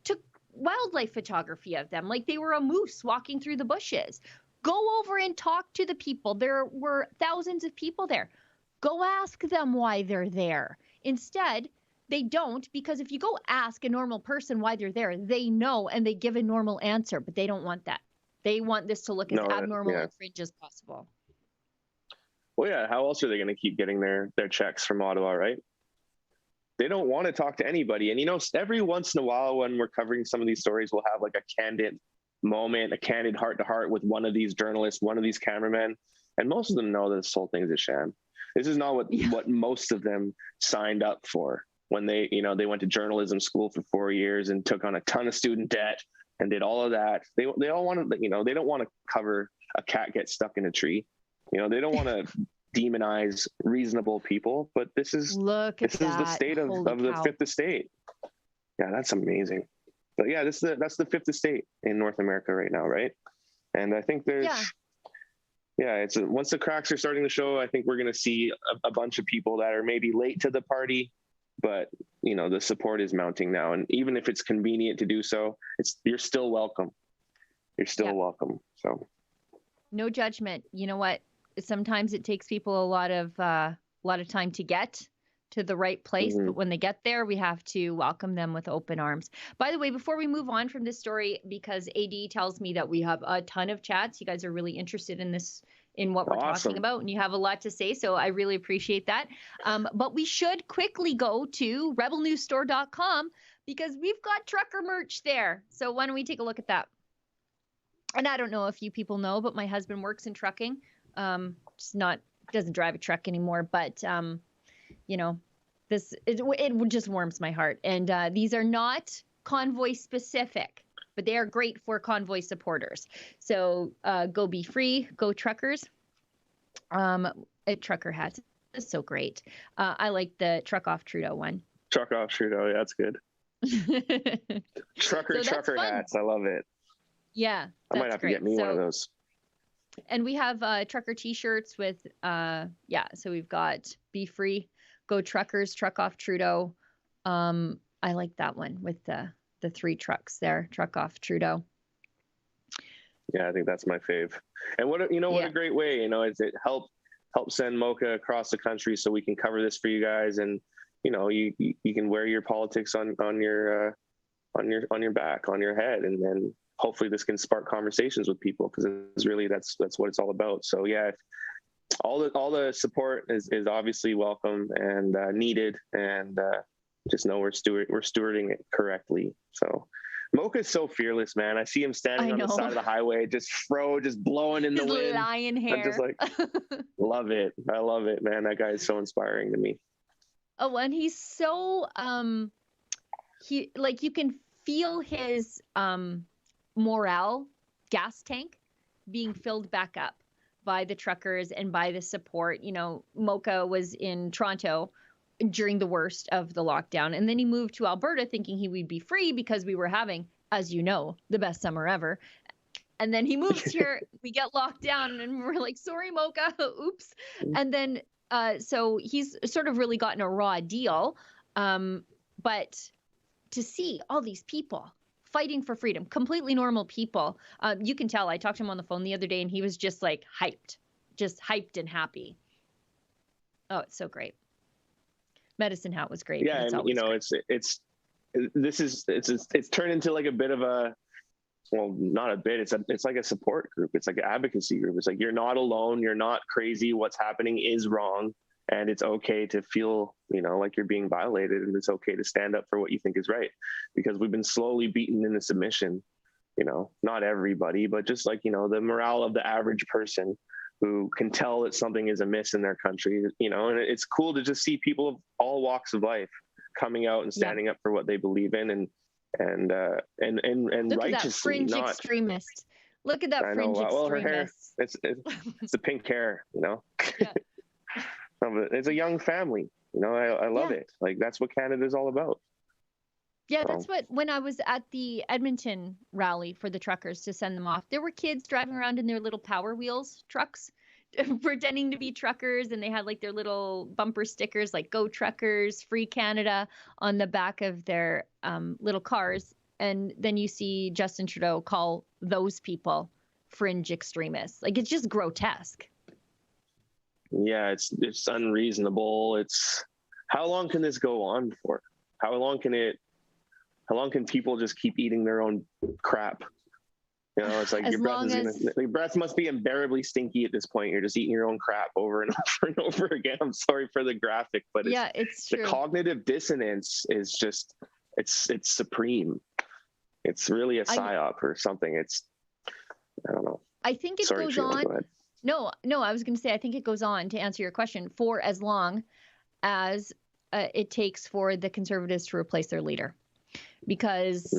took wildlife photography of them like they were a moose walking through the bushes. Go over and talk to the people. There were thousands of people there. Go ask them why they're there. Instead, They don't, because if you go ask a normal person why they're there, they know and they give a normal answer, but they don't want that. They want this to look as abnormal and fringe as possible. Well, yeah, how else are they going to keep getting their checks from Ottawa, right? They don't want to talk to anybody. And, every once in a while when we're covering some of these stories, we'll have like a candid moment, a candid heart-to-heart with one of these journalists, one of these cameramen. And most of them know that this whole thing is a sham. This is not what most of them signed up for when they went to journalism school for 4 years and took on a ton of student debt and did all of that. They all want to, they don't want to cover a cat gets stuck in a tree. They don't want to demonize reasonable people, but this is the state of the fifth estate. Yeah, that's amazing. But yeah, that's the fifth estate in North America right now, right? And I think there's once the cracks are starting to show, I think we're going to see a bunch of people that are maybe late to the party, but the support is mounting now. And even if it's convenient to do so, you're still welcome. You're still welcome. So no judgment. You know what? Sometimes it takes people a lot of time to get to the right place, but when they get there, we have to welcome them with open arms. By the way, before we move on from this story, because AD tells me that we have a ton of chats, you guys are really interested in this, in what we're talking about, and you have a lot to say, so I really appreciate that. But we should quickly go to rebelnewsstore.com because we've got trucker merch there. So why don't we take a look at that? And I don't know if you people know, but my husband works in trucking. Doesn't drive a truck anymore, but it just warms my heart. And these are not convoy specific, but they are great for convoy supporters. So go be free, go truckers. A trucker hat is so great. I like the truck off Trudeau one. Truck off Trudeau, yeah, that's good. Trucker hats, I love it. Yeah, I might have to get me one of those. And we have trucker t-shirts with, so we've got Be Free, Go Truckers, Truck Off Trudeau. I like that one with the 3 trucks there, Truck Off Trudeau. Yeah, I think that's my fave. And what a great way, it help send Mocha across the country so we can cover this for you guys. And, you can wear your politics on your back, on your head. And then hopefully this can spark conversations with people, because that's what it's all about. So yeah, all the support is obviously welcome and needed, and just know we're stewarding it correctly. So Mocha's so fearless, man. I see him standing on the side of the highway, just blowing in the wind. His lion hair. I'm just like, love it. I love it, man. That guy is so inspiring to me. Oh, and he's so you can feel his morale gas tank being filled back up by the truckers and by the support. Mocha was in Toronto during the worst of the lockdown, and then he moved to Alberta thinking he would be free because we were having, as you know, the best summer ever. And then he moves here, we get locked down, and we're like, sorry, Mocha, oops. And then so he's sort of really gotten a raw deal, but to see all these people fighting for freedom, completely normal people. You can tell. I talked to him on the phone the other day, and he was just like hyped and happy. Oh, it's so great. Medicine Hat was great. Yeah, and it's turned into like a bit of a, well, not a bit. It's like a support group. It's like an advocacy group. It's like, you're not alone. You're not crazy. What's happening is wrong. And it's okay to feel, like you're being violated, and it's okay to stand up for what you think is right, because we've been slowly beaten into submission. Not everybody, but just like, the morale of the average person who can tell that something is amiss in their country, and it's cool to just see people of all walks of life coming out and standing up for what they believe in, and look righteously. At that fringe extremist. Look at that fringe extremist. Well, her hair, it's the pink hair, Yeah. It's a young family, I love it. Like, that's what Canada's all about. Yeah, that's what, when I was at the Edmonton rally for the truckers to send them off, there were kids driving around in their little Power Wheels trucks pretending to be truckers, and they had like their little bumper stickers like Go Truckers, Free Canada on the back of their little cars. And then you see Justin Trudeau call those people fringe extremists. Like, it's just grotesque. Yeah, it's unreasonable. How long can this go on for? How long can people just keep eating their own crap? You know, it's like your breath must be unbearably stinky at this point. You're just eating your own crap over and over and over again. I'm sorry for the graphic, but it's true. The cognitive dissonance is just, it's supreme. It's really a psyop or something. I don't know. I think it goes on. Go ahead. No, I was going to say, I think it goes on to answer your question for as long as it takes for the Conservatives to replace their leader. Because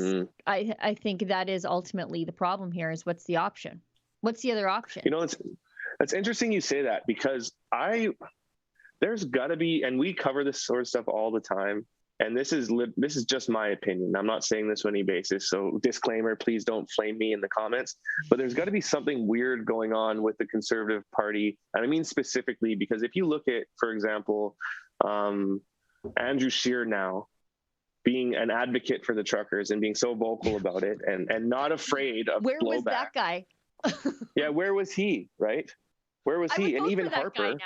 I think that is ultimately the problem here is what's the option? What's the other option? You know, it's interesting you say that, because there's got to be, and we cover this sort of stuff all the time, and this is just my opinion. I'm not saying this on any basis, so disclaimer, please don't flame me in the comments, but there's got to be something weird going on with the Conservative Party. And I mean specifically because if you look at, for example, Andrew Scheer now, being an advocate for the truckers and being so vocal about it and not afraid of where blowback. Was that guy? Yeah, where was he, right? Where was he? And even Harper.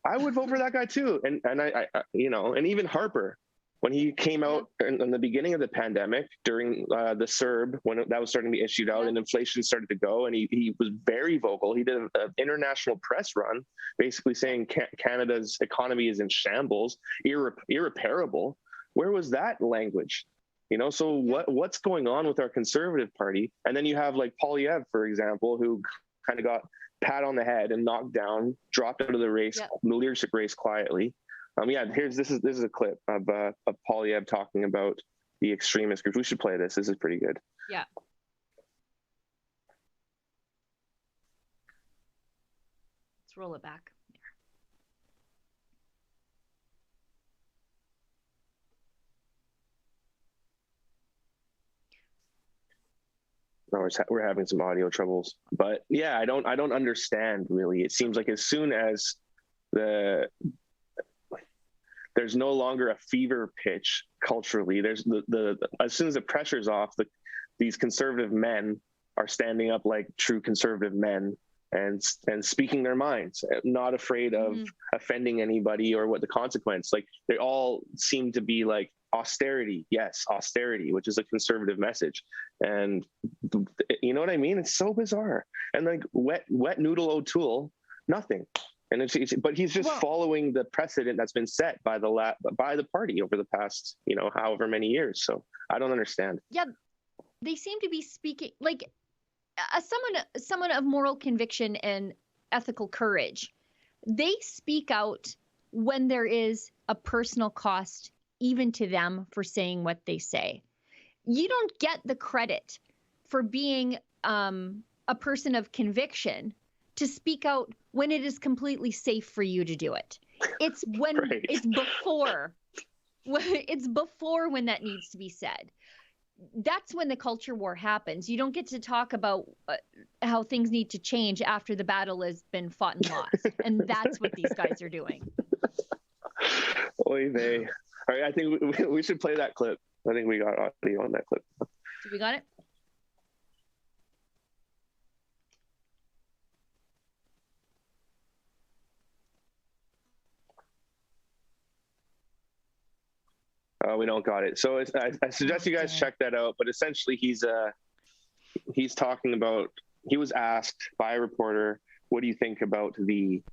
I would vote for that guy too. And I you know, and even Harper, when he came out in the beginning of the pandemic during the CERB, when that was starting to be issued out and inflation started to go, and he was very vocal. He did an international press run basically saying Canada's economy is in shambles, irreparable. Where was that language? You know, so what's going on with our Conservative Party? And then you have like Poilievre, for example, who kind of got pat on the head and knocked down, dropped out of the race, the leadership race quietly. This is a clip of Poilievre talking about the extremist group. We should play this. This is pretty good. Yeah. Let's roll it back. No, we're having some audio troubles, but yeah, I don't understand really. It seems like as soon as there's no longer a fever pitch culturally, there's as soon as the pressure's off, these conservative men are standing up like true conservative men and speaking their minds, not afraid of offending anybody or what the consequence. Like they all seem to be like, austerity, yes, austerity, which is a conservative message. And you know what I mean? It's so bizarre. And like wet noodle O'Toole, nothing. And but he's just following the precedent that's been set by the party over the past, you know, however many years. So I don't understand. Yeah, they seem to be speaking like someone of moral conviction and ethical courage. They speak out when there is a personal cost even to them for saying what they say. You don't get the credit for being a person of conviction to speak out when it is completely safe for you to do it. It's when it's before when that needs to be said. That's when the culture war happens. You don't get to talk about how things need to change after the battle has been fought and lost. And that's what these guys are doing. Oy vey. All right, I think we should play that clip. I think we got audio on that clip. So we got it? We don't got it. So I suggest you guys check that out. But essentially, he's talking about. He was asked by a reporter, "What do you think about the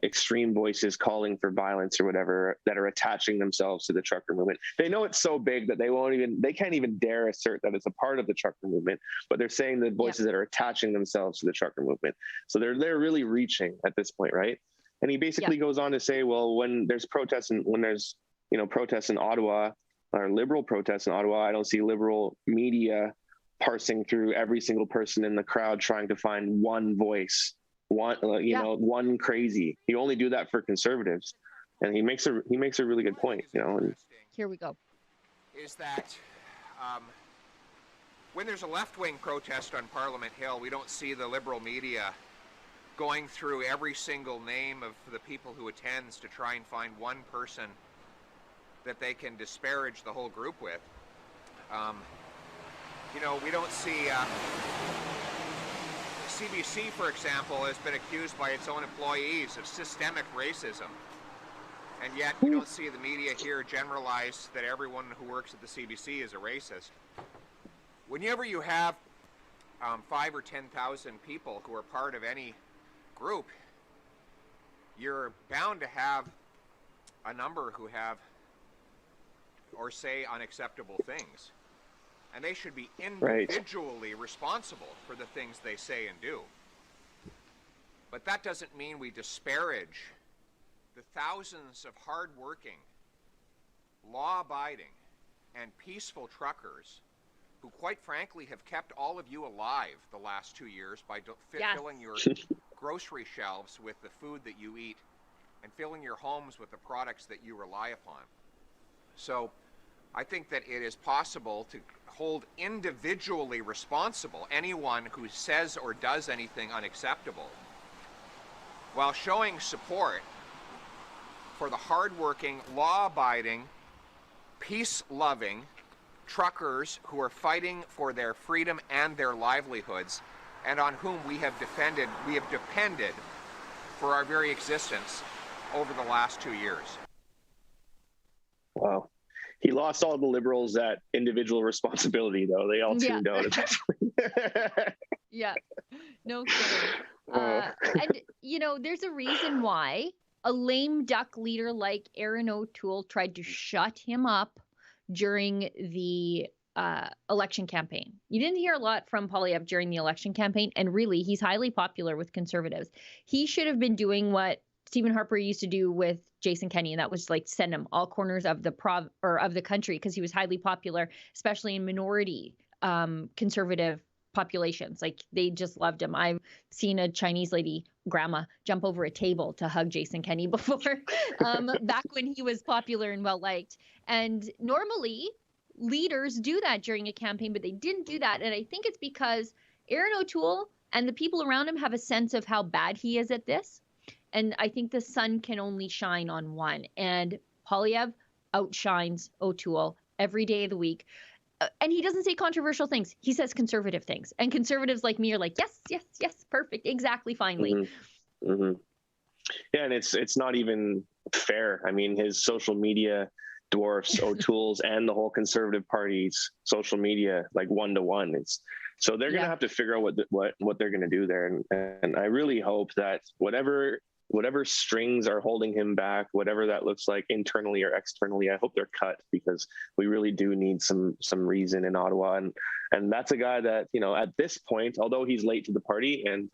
extreme voices calling for violence or whatever that are attaching themselves to the trucker movement?" They know it's so big that they can't even dare assert that it's a part of the trucker movement, but they're saying the voices that are attaching themselves to the trucker movement. So they're really reaching at this point, right? And he basically goes on to say, well, when there's protests and when there's, you know, protests in Ottawa or liberal protests in Ottawa, I don't see liberal media parsing through every single person in the crowd trying to find one voice. One crazy. You only do that for conservatives, and he makes a really good point. You know. And here we go. Is that when there's a left-wing protest on Parliament Hill, we don't see the liberal media going through every single name of the people who attends to try and find one person that they can disparage the whole group with. You know, we don't see. CBC, for example, has been accused by its own employees of systemic racism. And yet you don't see the media here generalize that everyone who works at the CBC is a racist. Whenever you have 5 or 10,000 people who are part of any group, you're bound to have a number who have or say unacceptable things. And they should be individually responsible for the things they say and do. But that doesn't mean we disparage the thousands of hard-working, law-abiding, and peaceful truckers who, quite frankly, have kept all of you alive the last 2 years by filling your grocery shelves with the food that you eat and filling your homes with the products that you rely upon. So I think that it is possible to hold individually responsible anyone who says or does anything unacceptable, while showing support for the hardworking, law-abiding, peace-loving truckers who are fighting for their freedom and their livelihoods, and on whom we have depended for our very existence over the last 2 years. Wow. He lost all the Liberals that individual responsibility, though. They all tuned out eventually. Yeah, no kidding. And, you know, there's a reason why a lame duck leader like Erin O'Toole tried to shut him up during the election campaign. You didn't hear a lot from Poilievre during the election campaign, and really, he's highly popular with Conservatives. He should have been doing what Stephen Harper used to do with Jason Kenney, and that was like send him all corners of the of the country, because he was highly popular, especially in minority conservative populations. Like, they just loved him. I've seen a Chinese lady, grandma, jump over a table to hug Jason Kenney before, back when he was popular and well liked. And normally leaders do that during a campaign, but they didn't do that. And I think it's because Erin O'Toole and the people around him have a sense of how bad he is at this. And I think the sun can only shine on one. And Poilievre outshines O'Toole every day of the week. And he doesn't say controversial things. He says conservative things. And conservatives like me are like, yes, yes, yes, perfect, exactly, finally. Mm-hmm. Mm-hmm. Yeah, and it's not even fair. I mean, his social media dwarfs O'Toole's and the whole Conservative Party's social media like 1-to-1. So they're going to have to figure out what they're going to do there. And I really hope that whatever strings are holding him back, whatever that looks like internally or externally, I hope they're cut, because we really do need some reason in Ottawa. And that's a guy that, you know, at this point, although he's late to the party, and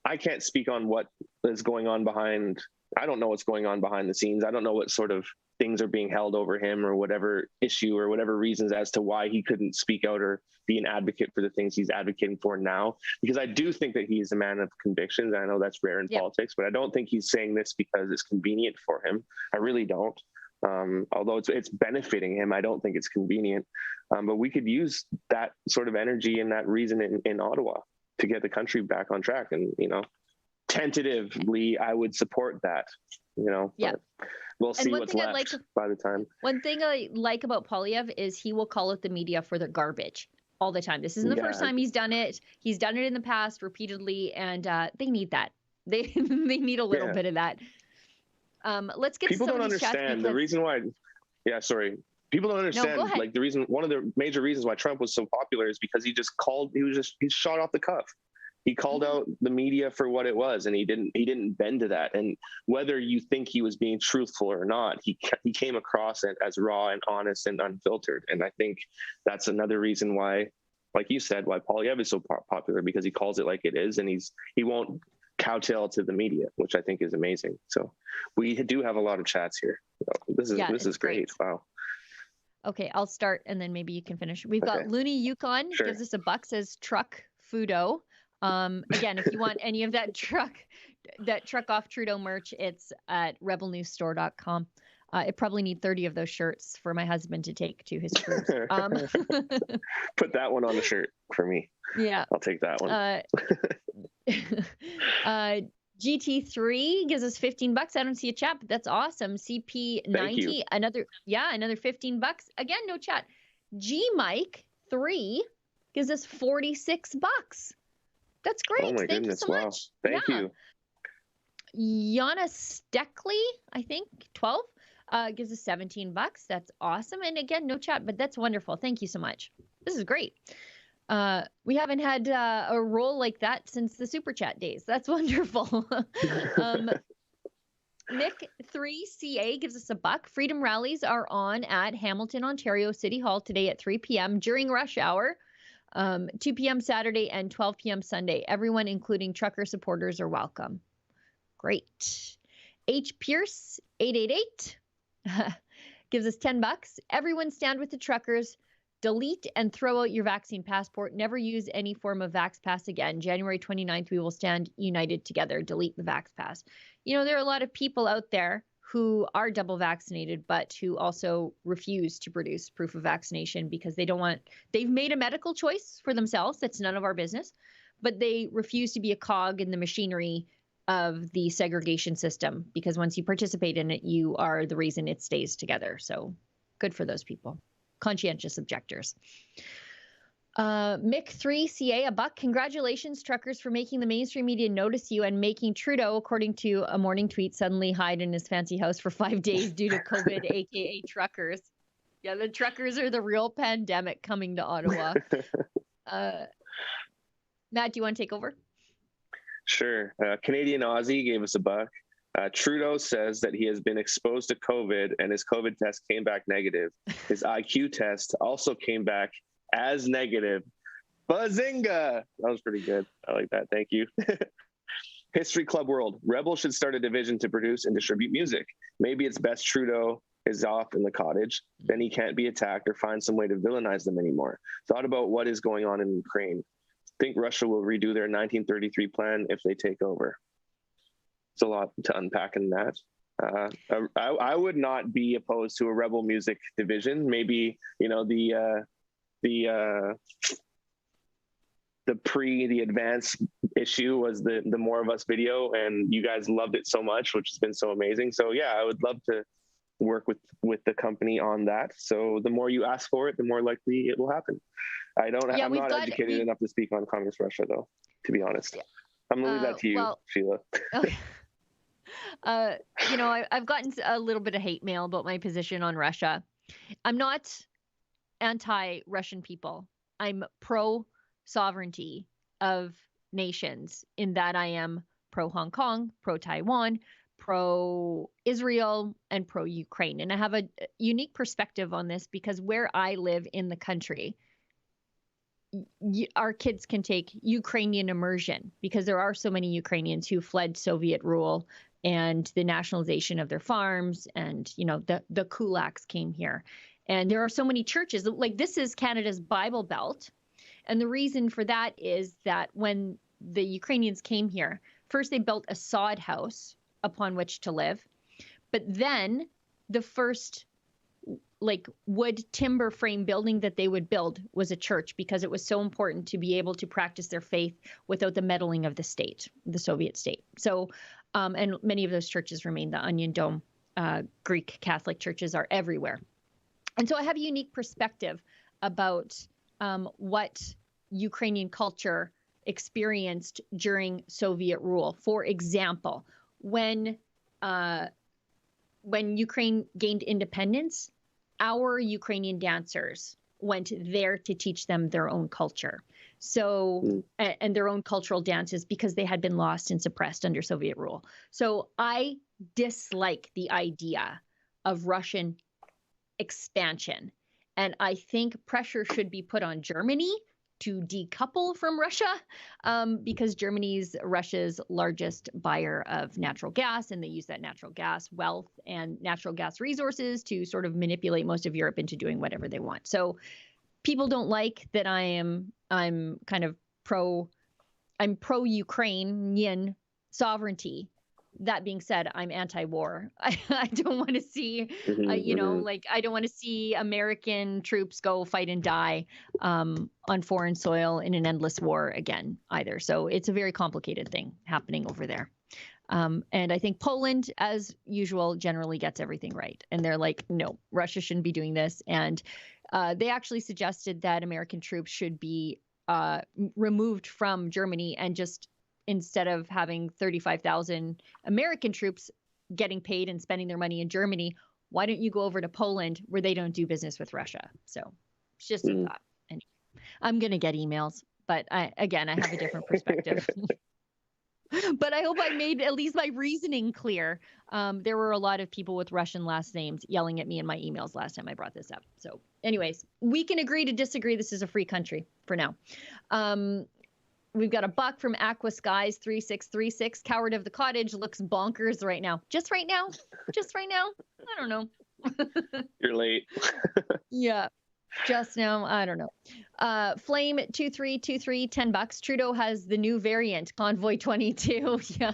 I can't speak on what is going on behind, I don't know what's going on behind the scenes. I don't know what sort of things are being held over him, or whatever issue or whatever reasons as to why he couldn't speak out or be an advocate for the things he's advocating for now. Because I do think that he's a man of convictions. I know that's rare in politics, but I don't think he's saying this because it's convenient for him. I really don't. Although it's benefiting him, I don't think it's convenient. But we could use that sort of energy and that reason in Ottawa to get the country back on track. And, you know, tentatively, I would support that, you know. Yeah. We'll see what's left by the time. One thing I like about Poilievre is he will call out the media for their garbage all the time. This isn't the first time he's done it. He's done it in the past repeatedly, and they need that. They need a little bit of that. Let's get people to some don't of these chats understand because... the reason why. Yeah, sorry. People don't understand like the reason. One of the major reasons why Trump was so popular is because he shot off the cuff. He called out the media for what it was, and he didn't bend to that. And whether you think he was being truthful or not, he came across it as raw and honest and unfiltered. And I think that's another reason why, like you said, why Poilievre is so popular, because he calls it like it is, and he won't kowtow to the media, which I think is amazing. So we do have a lot of chats here. So this is great. Wow. Okay, I'll start, and then maybe you can finish. We've got Looney Yukon gives us a buck, says truck Fudo. Again, if you want any of that truck off Trudeau merch, it's at rebelnewsstore.com. I probably need 30 of those shirts for my husband to take to his cruise. Put that one on the shirt for me. Yeah. I'll take that one. GT3 gives us $15. I don't see a chat, but that's awesome. CP90, another $15. Again, no chat. G Mike 3 gives us $46. That's great. Oh my Thank goodness! You so wow. much. Thank you. Yana Steckley, I think, 12, gives us $17. That's awesome. And again, no chat, but that's wonderful. Thank you so much. This is great. We haven't had a roll like that since the Super Chat days. That's wonderful. Nick 3CA gives us $1. Freedom rallies are on at Hamilton, Ontario City Hall today at 3 p.m. during rush hour, 2 p.m. Saturday and 12 p.m. Sunday. Everyone, including trucker supporters, are welcome. Great. H. Pierce 888 gives us $10. Everyone stand with the truckers. Delete and throw out your vaccine passport. Never use any form of Vax Pass again. January 29th, we will stand united together. Delete the Vax Pass. You know, there are a lot of people out there who are double vaccinated, but who also refuse to produce proof of vaccination because they've made a medical choice for themselves. That's none of our business, but they refuse to be a cog in the machinery of the segregation system, because once you participate in it, you are the reason it stays together. So good for those people. Conscientious objectors. Mick 3CA, $1. Congratulations, truckers, for making the mainstream media notice you and making Trudeau, according to a morning tweet, suddenly hide in his fancy house for 5 days due to COVID, aka truckers. Yeah, the truckers are the real pandemic coming to Ottawa. Matt, do you want to take over? Sure. Canadian Aussie gave us $1. Trudeau says that he has been exposed to COVID and his COVID test came back negative. His IQ test also came back as negative. Bazinga! That was pretty good. I like that. Thank you. History Club World. Rebel should start a division to produce and distribute music. Maybe it's best Trudeau is off in the cottage. Then he can't be attacked or find some way to villainize them anymore. Thought about what is going on in Ukraine. Think Russia will redo their 1933 plan if they take over. It's a lot to unpack in that. I would not be opposed to a rebel music division. Maybe, you know, the advanced issue was the More of Us video, and you guys loved it so much, which has been so amazing. So yeah, I would love to work with the company on that. So the more you ask for it, the more likely it will happen. I'm not educated enough to speak on Communist Russia, though, to be honest. I'm gonna leave that to you, Sheila. Okay. You know, I've gotten a little bit of hate mail about my position on Russia. I'm not anti-Russian people. I'm pro-sovereignty of nations, in that I am pro-Hong Kong, pro-Taiwan, pro-Israel, and pro-Ukraine. And I have a unique perspective on this because where I live in the country, our kids can take Ukrainian immersion because there are so many Ukrainians who fled Soviet rule and the nationalization of their farms, and, you know, the kulaks came here. And there are so many churches, like this is Canada's Bible Belt. And the reason for that is that when the Ukrainians came here, first they built a sod house upon which to live. But then the first like wood timber frame building that they would build was a church, because it was so important to be able to practice their faith without the meddling of the state, the Soviet state. So, and many of those churches remain. The Onion Dome Greek Catholic churches are everywhere. And so I have a unique perspective about what Ukrainian culture experienced during Soviet rule. For example, when Ukraine gained independence, our Ukrainian dancers went there to teach them their own culture. So, and their own cultural dances, because they had been lost and suppressed under Soviet rule. So I dislike the idea of Russian expansion. And I think pressure should be put on Germany to decouple from Russia, because Germany's Russia's largest buyer of natural gas, and they use that natural gas wealth and natural gas resources to sort of manipulate most of Europe into doing whatever they want. So people don't like that I'm kind of pro-Ukrainian sovereignty. That being said, I'm anti-war. I don't want to see, I don't want to see American troops go fight and die on foreign soil in an endless war again either. So it's a very complicated thing happening over there. And I think Poland, as usual, generally gets everything right. And they're like, no, Russia shouldn't be doing this. And they actually suggested that American troops should be removed from Germany and just instead of having 35,000 American troops getting paid and spending their money in Germany, why don't you go over to Poland where they don't do business with Russia? So it's just a thought. Anyway, I'm going to get emails, but I have a different perspective. But I hope I made at least my reasoning clear. There were a lot of people with Russian last names yelling at me in my emails last time I brought this up. So anyways, we can agree to disagree. This is a free country for now. We've got a buck from Aqua Skies 3636. Coward of the Cottage looks bonkers right now. Just right now? Just right now? I don't know. You're late. Yeah. Just now, I don't know. Flame 2323, $10. Trudeau has the new variant, Convoy 22. Yeah.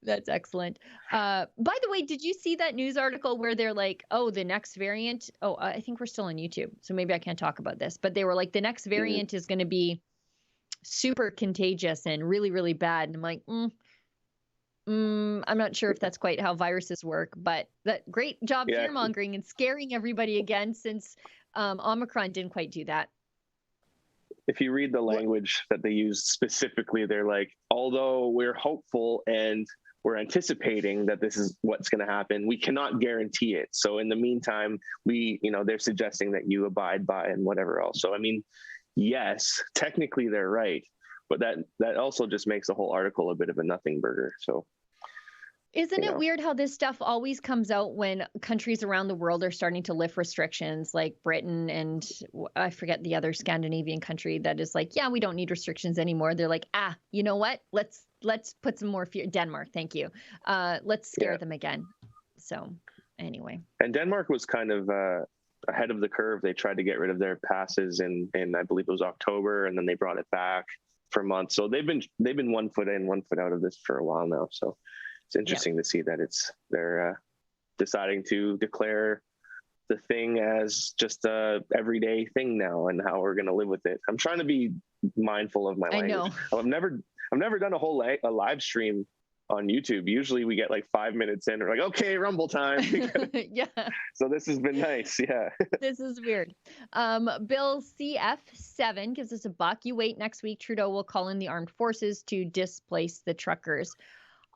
That's excellent. By the way, did you see that news article where they're like, oh, the next variant? Oh, I think we're still on YouTube, so maybe I can't talk about this. But they were like, the next variant is going to be super contagious and really, really bad. And I'm like, I'm not sure if that's quite how viruses work, but that great job fear-mongering and scaring everybody again, since Omicron didn't quite do that. If you read the language that they use specifically, they're like, although we're hopeful and we're anticipating that this is what's going to happen, we cannot guarantee it. So in the meantime, they're suggesting that you abide by and whatever else. So, I mean, yes, technically they're right, but that also just makes the whole article a bit of a nothing burger. So isn't it weird how this stuff always comes out when countries around the world are starting to lift restrictions, like Britain and I forget the other Scandinavian country that is like, yeah, we don't need restrictions anymore. They're like, you know what? Let's put some more fear. Denmark, thank you. Let's scare them again. So anyway. And Denmark was kind of ahead of the curve. They tried to get rid of their passes in I believe it was October, and then they brought it back for months. So they've been 1 foot in, 1 foot out of this for a while now. So it's interesting to see that they're deciding to declare the thing as just a everyday thing now, and how we're going to live with it. I'm trying to be mindful of my language. I've never done a live stream on YouTube. Usually we get like 5 minutes in, we're like, okay, Rumble time. Yeah. So this has been nice. Yeah. This is weird. Bill CF7 gives us a buck. You wait, next week Trudeau will call in the armed forces to displace the truckers.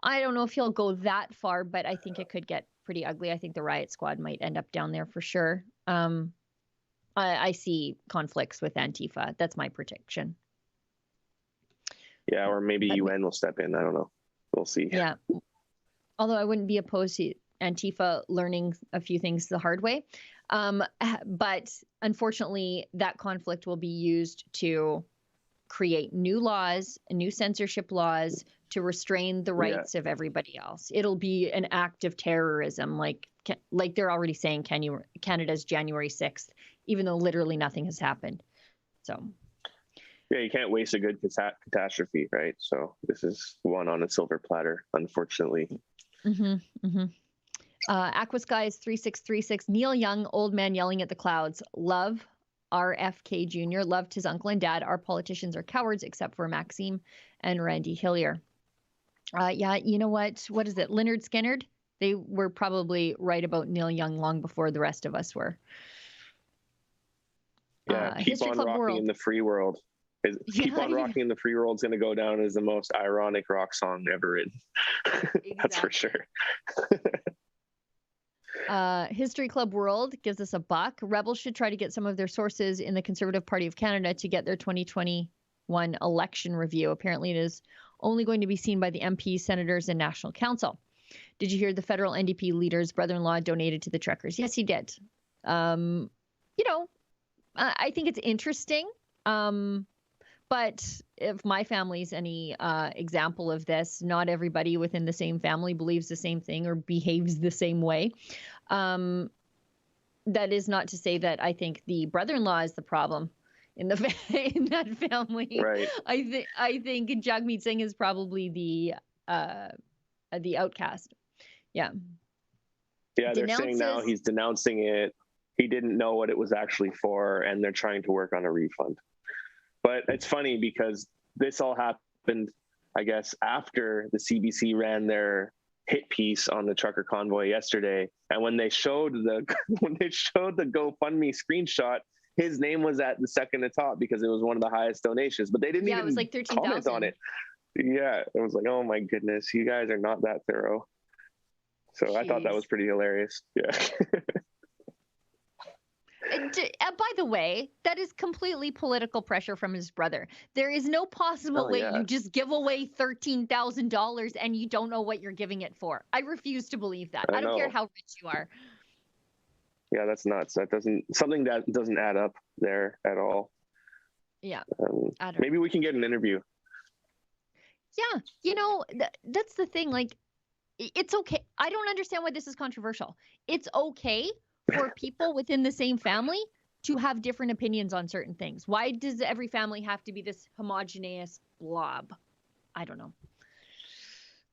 I don't know if he'll go that far, but I think it could get pretty ugly. I think the riot squad might end up down there for sure. I see conflicts with Antifa. That's my prediction. Yeah, or maybe UN will step in. I don't know. We'll see. Yeah. Although I wouldn't be opposed to Antifa learning a few things the hard way. But unfortunately, that conflict will be used to create new laws, new censorship laws, to restrain the rights of everybody else. It'll be an act of terrorism, like they're already saying Canada's January 6th, even though literally nothing has happened. So yeah, you can't waste a good catastrophe, right? So this is one on a silver platter, unfortunately. Aqua Skies 3636, Neil Young, old man yelling at the clouds. Love RFK Jr. Loved his uncle and dad. Our politicians are cowards except for Maxime and Randy Hillier. Yeah, you know what? What is it? Leonard Skinner? They were probably right about Neil Young long before the rest of us were. Yeah, Keep on Rocking in the Free World. Keep on Rocking in the Free World is going to go down as the most ironic rock song ever written. That's for sure. History Club World gives us a buck. Rebels should try to get some of their sources in the Conservative Party of Canada to get their 2021 election review. Apparently, it is only going to be seen by the MPs, senators, and National Council. Did you hear the federal NDP leader's brother-in-law donated to the truckers? Yes, he did. I think it's interesting. But if my family's any example of this, not everybody within the same family believes the same thing or behaves the same way. That is not to say that I think the brother-in-law is the problem in that family. Right. I think Jagmeet Singh is probably the outcast. Yeah. Yeah, they're saying now he's denouncing it. He didn't know what it was actually for, and they're trying to work on a refund. But it's funny because this all happened, I guess, after the CBC ran their hit piece on the trucker convoy yesterday. And when they showed the GoFundMe screenshot, his name was at the second to top because it was one of the highest donations, but they didn't even it was like comment 13,000 on it. Yeah, it was like, oh my goodness, you guys are not that thorough. So I thought that was pretty hilarious. Yeah. By the way, that is completely political pressure from his brother. There is no possible way you just give away $13,000 and you don't know what you're giving it for. I refuse to believe that. I don't care how rich you are. Yeah, that's nuts. That doesn't add up there at all. Yeah. Maybe we can get an interview. Yeah, that's the thing. Like, it's okay. I don't understand why this is controversial. It's okay for people within the same family to have different opinions on certain things. Why does every family have to be this homogeneous blob? I don't know.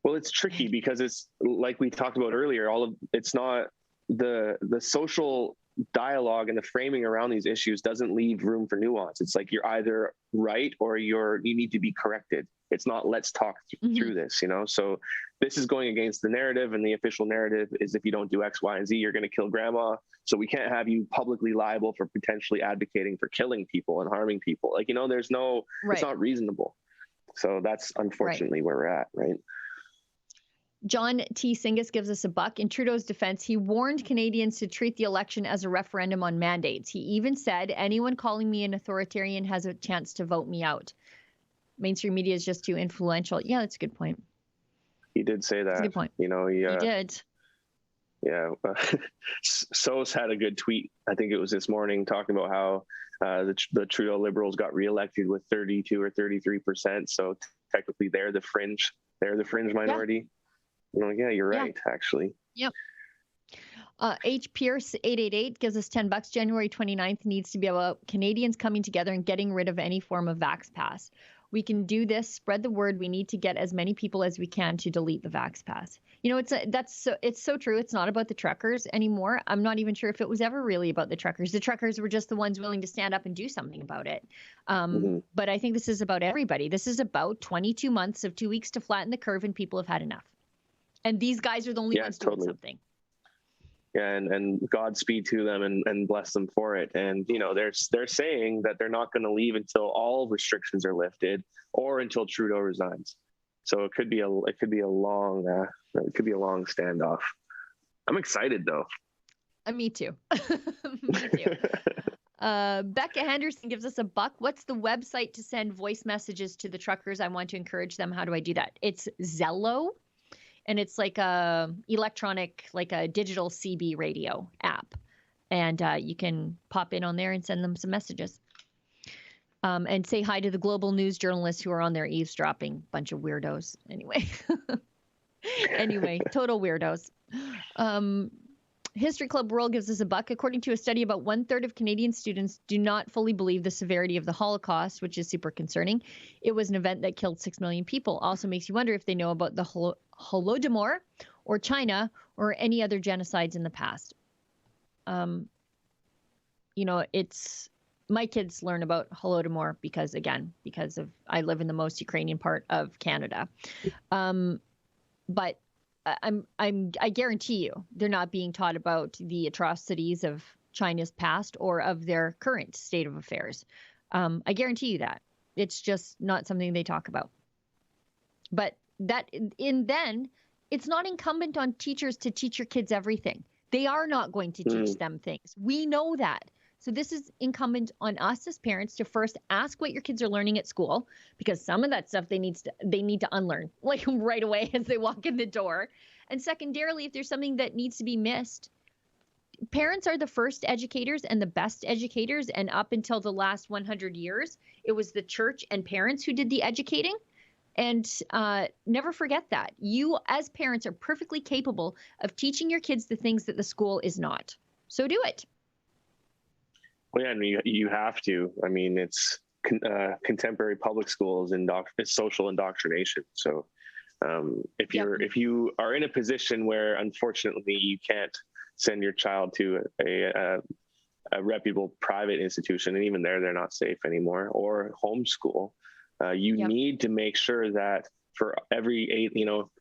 Well, it's tricky because it's like we talked about earlier, it's not the social dialogue and the framing around these issues doesn't leave room for nuance. It's like you're either right or you need to be corrected. It's not let's talk through this, So this is going against the narrative, and the official narrative is if you don't do X, Y, and Z, you're going to kill grandma. So we can't have you publicly liable for potentially advocating for killing people and harming people. Like, there's no, it's not reasonable. So that's unfortunately where we're at, right? John T. Singus gives us $1. In Trudeau's defense, he warned Canadians to treat the election as a referendum on mandates. He even said, anyone calling me an authoritarian has a chance to vote me out. Mainstream media is just too influential. Yeah, that's a good point. He did say that. That's a good point. He did. Yeah. Sos had a good tweet. I think it was this morning talking about how the Trudeau Liberals got reelected with 32 or 33%. So technically they're the fringe minority. Yeah, you're right, actually. Yep. H. Pierce 888 gives us $10. January 29th needs to be about Canadians coming together and getting rid of any form of Vax Pass. We can do this. Spread the word. We need to get as many people as we can to delete the Vax Pass. It's so true. It's not about the truckers anymore. I'm not even sure if it was ever really about the truckers. The truckers were just the ones willing to stand up and do something about it. But I think this is about everybody. This is about 22 months of 2 weeks to flatten the curve, and people have had enough. And these guys are the only ones doing something. Yeah, and Godspeed to them and bless them for it. And they're saying that they're not going to leave until all restrictions are lifted or until Trudeau resigns. So it could be a long standoff. I'm excited though. Me too. Me too. Becca Henderson gives us $1. What's the website to send voice messages to the truckers? I want to encourage them. How do I do that? It's Zello. And it's like a digital CB radio app. And you can pop in on there and send them some messages. And say hi to the global news journalists who are on there eavesdropping. Bunch of weirdos. Anyway, total weirdos. History Club World gives us $1. According to a study, about 1/3 of Canadian students do not fully believe the severity of the Holocaust, which is super concerning. It was an event that killed 6 million people. Also makes you wonder if they know about the Holodomor or China or any other genocides in the past. It's my kids learn about Holodomor because I live in the most Ukrainian part of Canada. But I guarantee you they're not being taught about the atrocities of China's past or of their current state of affairs. I guarantee you that. It's just not something they talk about. But then it's not incumbent on teachers to teach your kids everything. They are not going to teach them things. We know that. So this is incumbent on us as parents to first ask what your kids are learning at school, because some of that stuff they need to unlearn like right away as they walk in the door. And secondarily, if there's something that needs to be missed, parents are the first educators and the best educators. And up until the last 100 years, it was the church and parents who did the educating. And never forget that. You as parents are perfectly capable of teaching your kids the things that the school is not. So do it. Well, yeah, I mean, you have to. I mean, it's contemporary public schools and it's social indoctrination. So if you are in a position where unfortunately you can't send your child to a reputable private institution, and even they're not safe anymore, or homeschool, you need to make sure that for every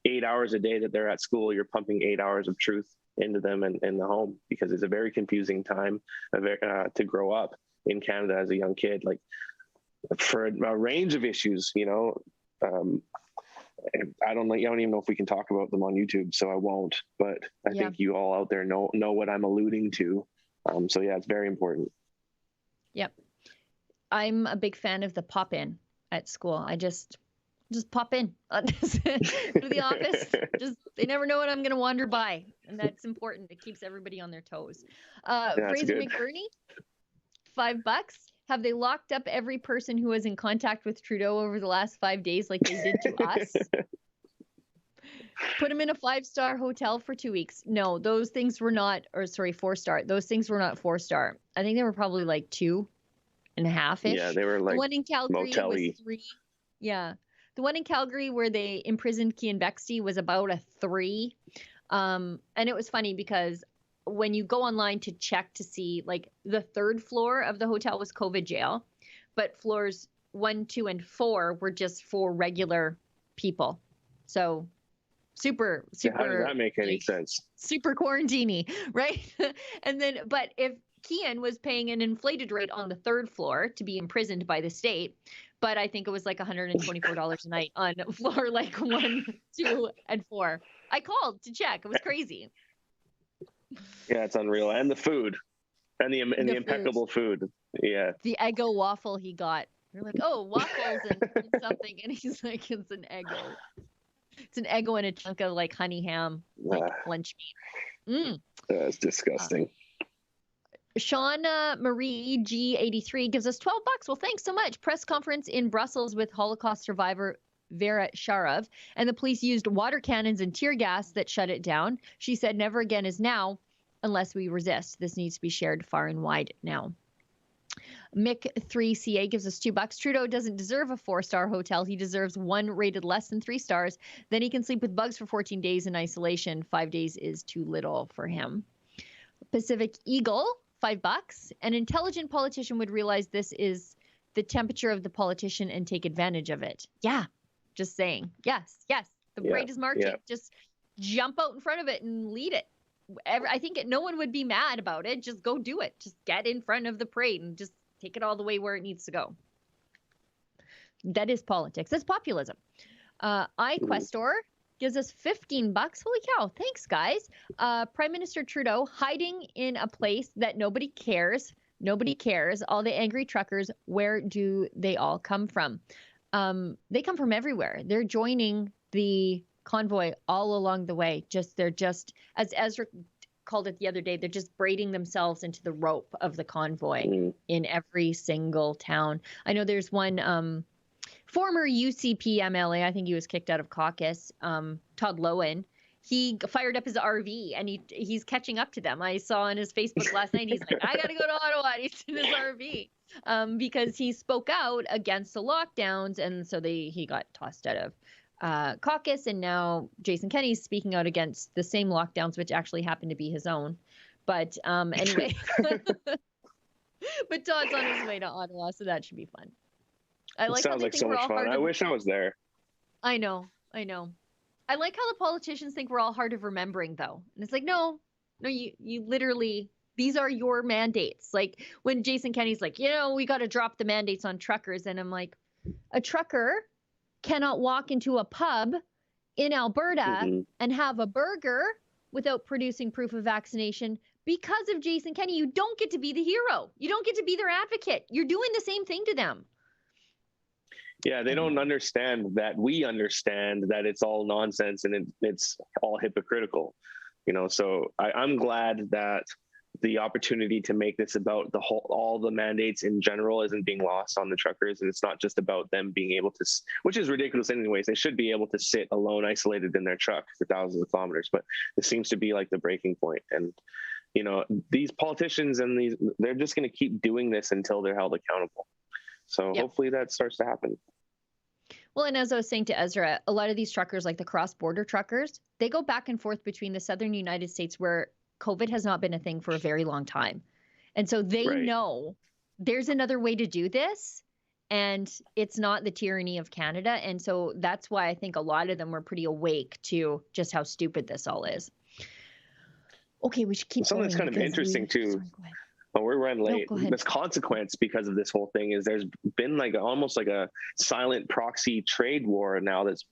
8 hours a day that they're at school, you're pumping 8 hours of truth into them in the home, because it's a very confusing time to grow up. in Canada as a young kid, like for a range of issues, you know. I don't even know if we can talk about them on YouTube, so I won't, but I think you all out there know what I'm alluding to. So yeah, it's very important. Yep. I'm a big fan of the pop in at school. I just pop in to the office. They never know when I'm going to wander by. And that's important. It keeps everybody on their toes. Fraser McBurney, $5. Have they locked up every person who was in contact with Trudeau over the last 5 days like they did to us? Put them in a 5-star hotel for 2 weeks. No, those things were not, 4-star. Those things were not 4-star. I think they were probably like 2.5-ish. Yeah, they were like the one in Calgary motel-y. was 3. Yeah. The one in Calgary where they imprisoned Cian Bexty was about a 3. And it was funny because when you go online to check to see, like, the 3rd floor of the hotel was COVID jail, but floors 1, 2, and 4 were just for regular people. So super. How does that make any sense? Super quarantine-y, right? And then, but if Cian was paying an inflated rate on the 3rd floor to be imprisoned by the state, but I think it was like $124 a night on floor like 1, 2, and 4. I called to check. It was crazy. Yeah, it's unreal. And the food. And the impeccable food. Yeah. The Eggo waffle he got. We're like, oh, waffles and something. And he's like, it's an Eggo. It's an Eggo and a chunk of like honey ham, like lunch meat. That's disgusting. Shauna Marie G83 gives us $12. Well, thanks so much. Press conference in Brussels with Holocaust survivor Vera Sharov, and the police used water cannons and tear gas that shut it down. She said, never again is now unless we resist. This needs to be shared far and wide now. Mick3CA gives us $2. Trudeau doesn't deserve a 4-star hotel. He deserves one rated less than 3 stars. Then he can sleep with bugs for 14 days in isolation. 5 days is too little for him. Pacific Eagle, $5. An intelligent politician would realize this is the temperature of the politician and take advantage of it. Yeah, just saying. Yes. The parade is marching. Yeah. Just jump out in front of it and lead it. I think no one would be mad about it. Just go do it. Just get in front of the parade and just take it all the way where it needs to go. That is politics. That's populism. iQuestor gives us $15. Holy cow. Thanks, guys. Prime Minister Trudeau hiding in a place that nobody cares. Nobody cares. All the angry truckers, where do they all come from? They come from everywhere. They're joining the convoy all along the way. They're just, as Ezra called it the other day, they're just braiding themselves into the rope of the convoy in every single town. I know there's one former UCP MLA, I think he was kicked out of caucus, Todd Lowen. He fired up his RV and he's catching up to them. I saw on his Facebook last night, he's like, I got to go to Ottawa. And he's in his RV because he spoke out against the lockdowns. And so he got tossed out of caucus. And now Jason Kenney's speaking out against the same lockdowns, which actually happened to be his own. But anyway, but Todd's on his way to Ottawa, so that should be fun. I like sounds like so much fun. I wish I was there. I know. I like how the politicians think we're all hard of remembering, though. And it's like, no, you literally, these are your mandates. Like when Jason Kenney's like, we got to drop the mandates on truckers. And I'm like, a trucker cannot walk into a pub in Alberta and have a burger without producing proof of vaccination because of Jason Kenney. You don't get to be the hero. You don't get to be their advocate. You're doing the same thing to them. Yeah, they don't understand that we understand that it's all nonsense and it's all hypocritical, So I'm glad that the opportunity to make this about all the mandates in general isn't being lost on the truckers, and it's not just about them being able to, which is ridiculous anyways. They should be able to sit alone, isolated in their truck for thousands of kilometers, but this seems to be like the breaking point. And these politicians they're just going to keep doing this until they're held accountable. So hopefully that starts to happen. Well, and as I was saying to Ezra, a lot of these truckers, like the cross-border truckers, they go back and forth between the southern United States where COVID has not been a thing for a very long time. And so they know there's another way to do this, and it's not the tyranny of Canada. And so that's why I think a lot of them were pretty awake to just how stupid this all is. Okay, we should keep something that's kind of interesting too. Oh, we're running late. go ahead. This consequence because of this whole thing is there's been like almost like a silent proxy trade war now that's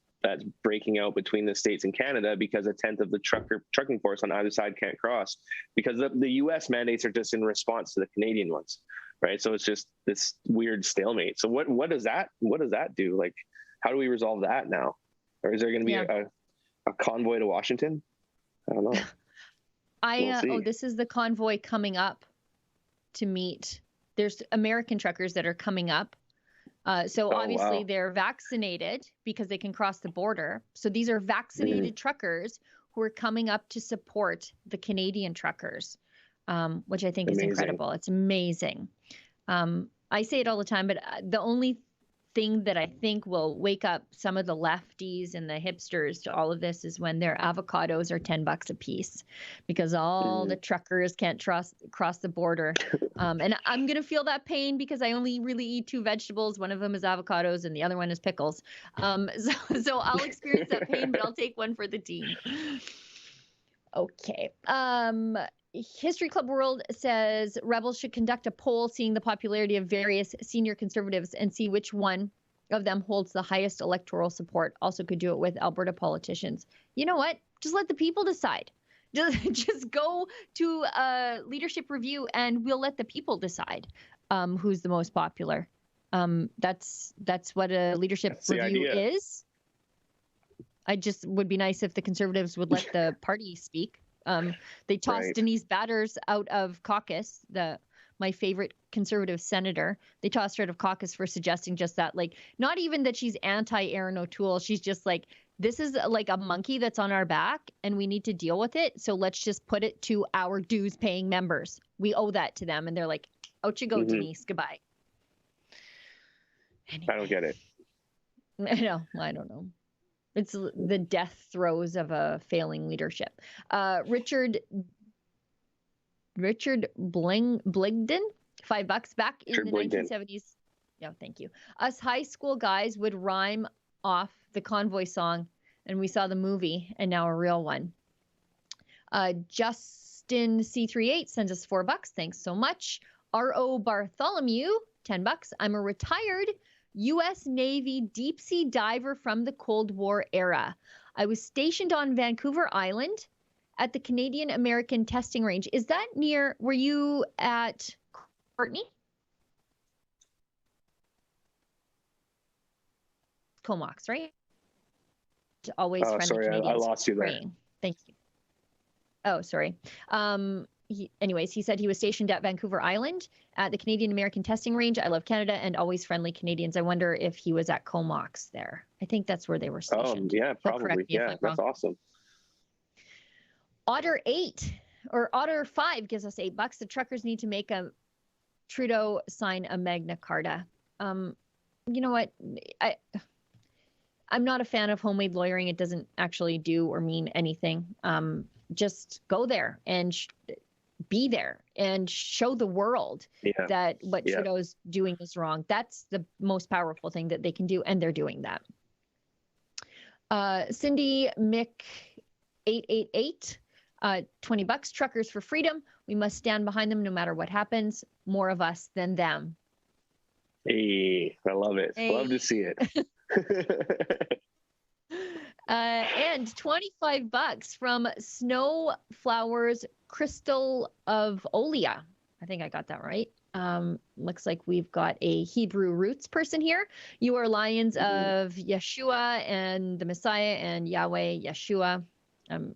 breaking out between the States and Canada because a tenth of the trucking force on either side can't cross because the U.S. mandates are just in response to the Canadian ones, right? So it's just this weird stalemate. So what does that do? Like, how do we resolve that now? Or is there going to be a convoy to Washington? I don't know. This is the convoy coming up to meet. There's American truckers that are coming up. Obviously they're vaccinated because they can cross the border. So these are vaccinated truckers who are coming up to support the Canadian truckers, which I think is incredible. It's amazing. I say it all the time, but the only thing that I think will wake up some of the lefties and the hipsters to all of this is when their avocados are $10 a piece because all the truckers can't cross the border. And I'm going to feel that pain because I only really eat 2 vegetables. One of them is avocados and the other one is pickles. So I'll experience that pain, but I'll take one for the team. Okay. History Club World says Rebels should conduct a poll seeing the popularity of various senior conservatives and see which one of them holds the highest electoral support. Also could do it with Alberta politicians. You know what? Just let the people decide. Just go to a leadership review and we'll let the people decide who's the most popular. That's what a leadership review is. I just would be nice if the Conservatives would let the party speak. They tossed Denise Batters out of caucus, my favorite Conservative senator. They tossed her out of caucus for suggesting just that, like, not even that she's anti-Erin O'Toole. She's just like, this is like a monkey that's on our back and we need to deal with it. So let's just put it to our dues paying members. We owe that to them. And they're like, out you go, Denise. Goodbye. Anyway. I don't get it. I don't know. It's the death throes of a failing leadership. Richard Bligden, $5 back in the 1970s. Yeah, thank you. Us high school guys would rhyme off the Convoy song, and we saw the movie, and now a real one. Justin C38 sends us $4. Thanks so much. R.O. Bartholomew, $10. I'm a retired U.S. Navy deep sea diver from the Cold War era. I was stationed on Vancouver Island at the Canadian American Testing Range. Is that near, were you at Courtney? Comox, right? Always friendly Canadians. I lost you there. Praying. Thank you. Oh, sorry. He said he was stationed at Vancouver Island at the Canadian American Testing Range. I love Canada and always friendly Canadians. I wonder if he was at Comox there. I think that's where they were stationed. Oh, yeah, probably. Yeah, that's awesome. Otter 5 gives us $8. The truckers need to make Trudeau sign a Magna Carta. You know what? I'm not a fan of homemade lawyering. It doesn't actually do or mean anything. Just go there and be there and show the world that what Trudeau's doing is wrong. That's the most powerful thing that they can do, and they're doing that. Cindy Mick 888, $20. Truckers for freedom. We must stand behind them no matter what happens. More of us than them. Hey, I love it. Hey. Love to see it. And $25 from Snowflowers Crystal of Olia. I think I got that right. Looks like we've got a Hebrew roots person here. You are lions of Yeshua and the Messiah and Yahweh Yeshua. And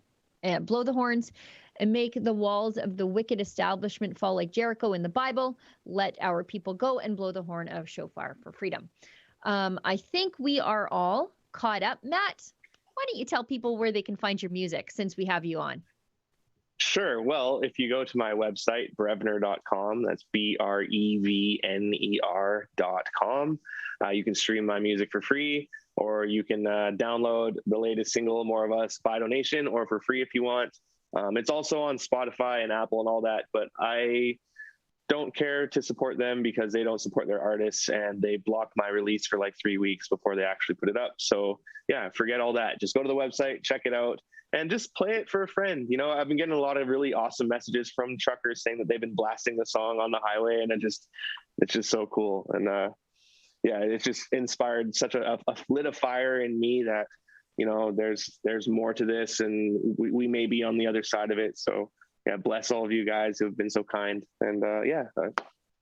blow the horns and make the walls of the wicked establishment fall like Jericho in the Bible. Let our people go and blow the horn of shofar for freedom. I think we are all caught up. Matt, why don't you tell people where they can find your music since we have you on? Sure. Well, if you go to my website, brevner.com, that's BREVNER.com, you can stream my music for free, or you can download the latest single, More of Us, by donation or for free if you want. It's also on Spotify and Apple and all that, but I don't care to support them because they don't support their artists, and they blocked my release for like 3 weeks before they actually put it up. So yeah, forget all that. Just go to the website, check it out. and just play it for a friend. You know, I've been getting a lot of really awesome messages from truckers saying that they've been blasting the song on the highway, and it's just so cool. And yeah, it's just inspired such a lit a fire in me that, you know, there's more to this, and we may be on the other side of it. So yeah, bless all of you guys who have been so kind, and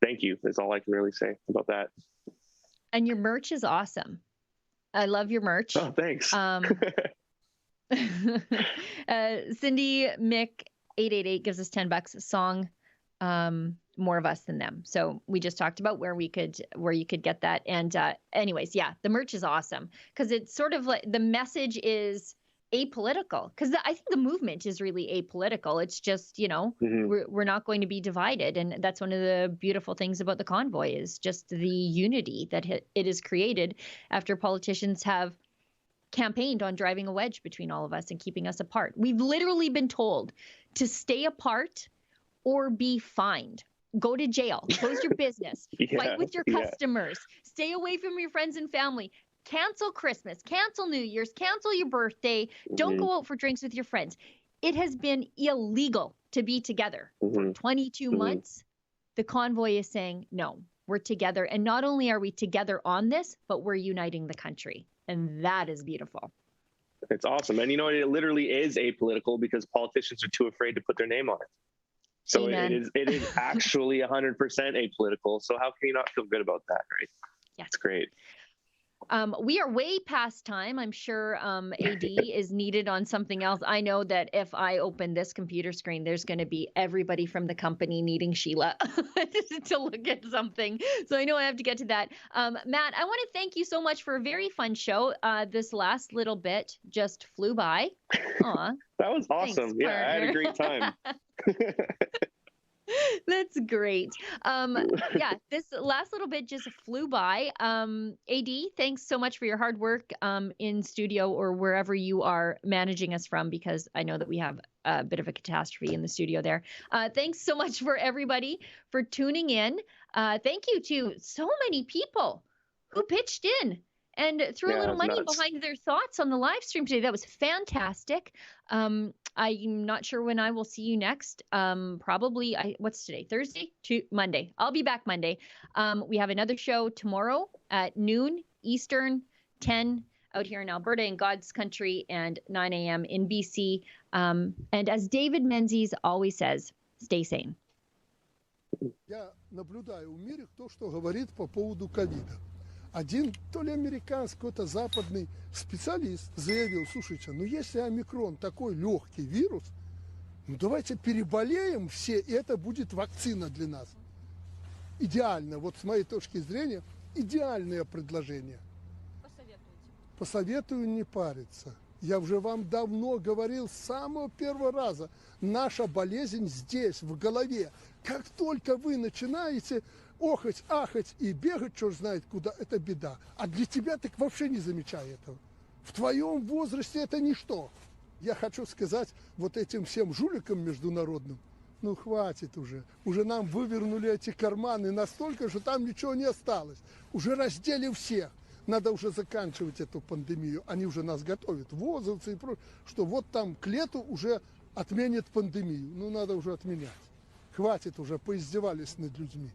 thank you. That's all I can really say about that. And your merch is awesome. I love your merch. Oh, thanks. Cindy Mick 888 gives us $10 a song. More of us than them. So we just talked about where you could get that. And anyways, yeah, the merch is awesome because it's sort of like the message is apolitical, because I think the movement is really apolitical. It's just, you know, we're not going to be divided. And that's one of the beautiful things about the convoy is just the unity that it has created after politicians have campaigned on driving a wedge between all of us and keeping us apart. We've literally been told to stay apart or be fined. Go to jail, close your business, fight with your customers, stay away from your friends and family, cancel Christmas, cancel New Year's, cancel your birthday, don't go out for drinks with your friends. It has been illegal to be together for 22 months. The convoy is saying, no, we're together. And not only are we together on this, but we're uniting the country. And that is beautiful. It's awesome. And you know, it literally is apolitical because politicians are too afraid to put their name on it. So it is actually 100% apolitical. So how can you not feel good about that, right? Yeah, it's great. We are way past time. I'm sure AD is needed on something else. I know that if I open this computer screen, there's going to be everybody from the company needing Sheila to look at something. So I know I have to get to that. Matt, I want to thank you so much for a very fun show. This last little bit just flew by. Aw. That was awesome. Thanks, I had a great time. That's great. Yeah, this last little bit just flew by. AD, thanks so much for your hard work in studio or wherever you are managing us from, because I know that we have a bit of a catastrophe in the studio there. Thanks so much for everybody for tuning in. Thank you to so many people who pitched in and threw a little money behind their thoughts on the live stream today. That was fantastic. I'm not sure when I will see you next. Probably, what's today? Thursday? Monday. I'll be back Monday. We have another show tomorrow at noon Eastern, 10 out here in Alberta in God's country, and 9 a.m. in BC. And as David Menzies always says, stay sane. Я наблюдаю в мире, кто что говорит по поводу ковида. Один, то ли американский, какой-то западный специалист заявил, слушайте, ну если омикрон такой легкий вирус, ну давайте переболеем все, и это будет вакцина для нас. Идеально, вот с моей точки зрения, идеальное предложение. Посоветую не париться. Я уже вам давно говорил с самого первого раза, наша болезнь здесь, в голове. Как только вы начинаете охать, ахать и бегать, черт знает куда, это беда. А для тебя так вообще не замечай этого. В твоем возрасте это ничто. Я хочу сказать вот этим всем жуликам международным, ну хватит уже. Уже нам вывернули эти карманы настолько, что там ничего не осталось. Уже раздели всех. Надо уже заканчивать эту пандемию. Они уже нас готовят, возовцы и прочее, что вот там к лету уже отменят пандемию. Ну надо уже отменять. Хватит уже, поиздевались над людьми.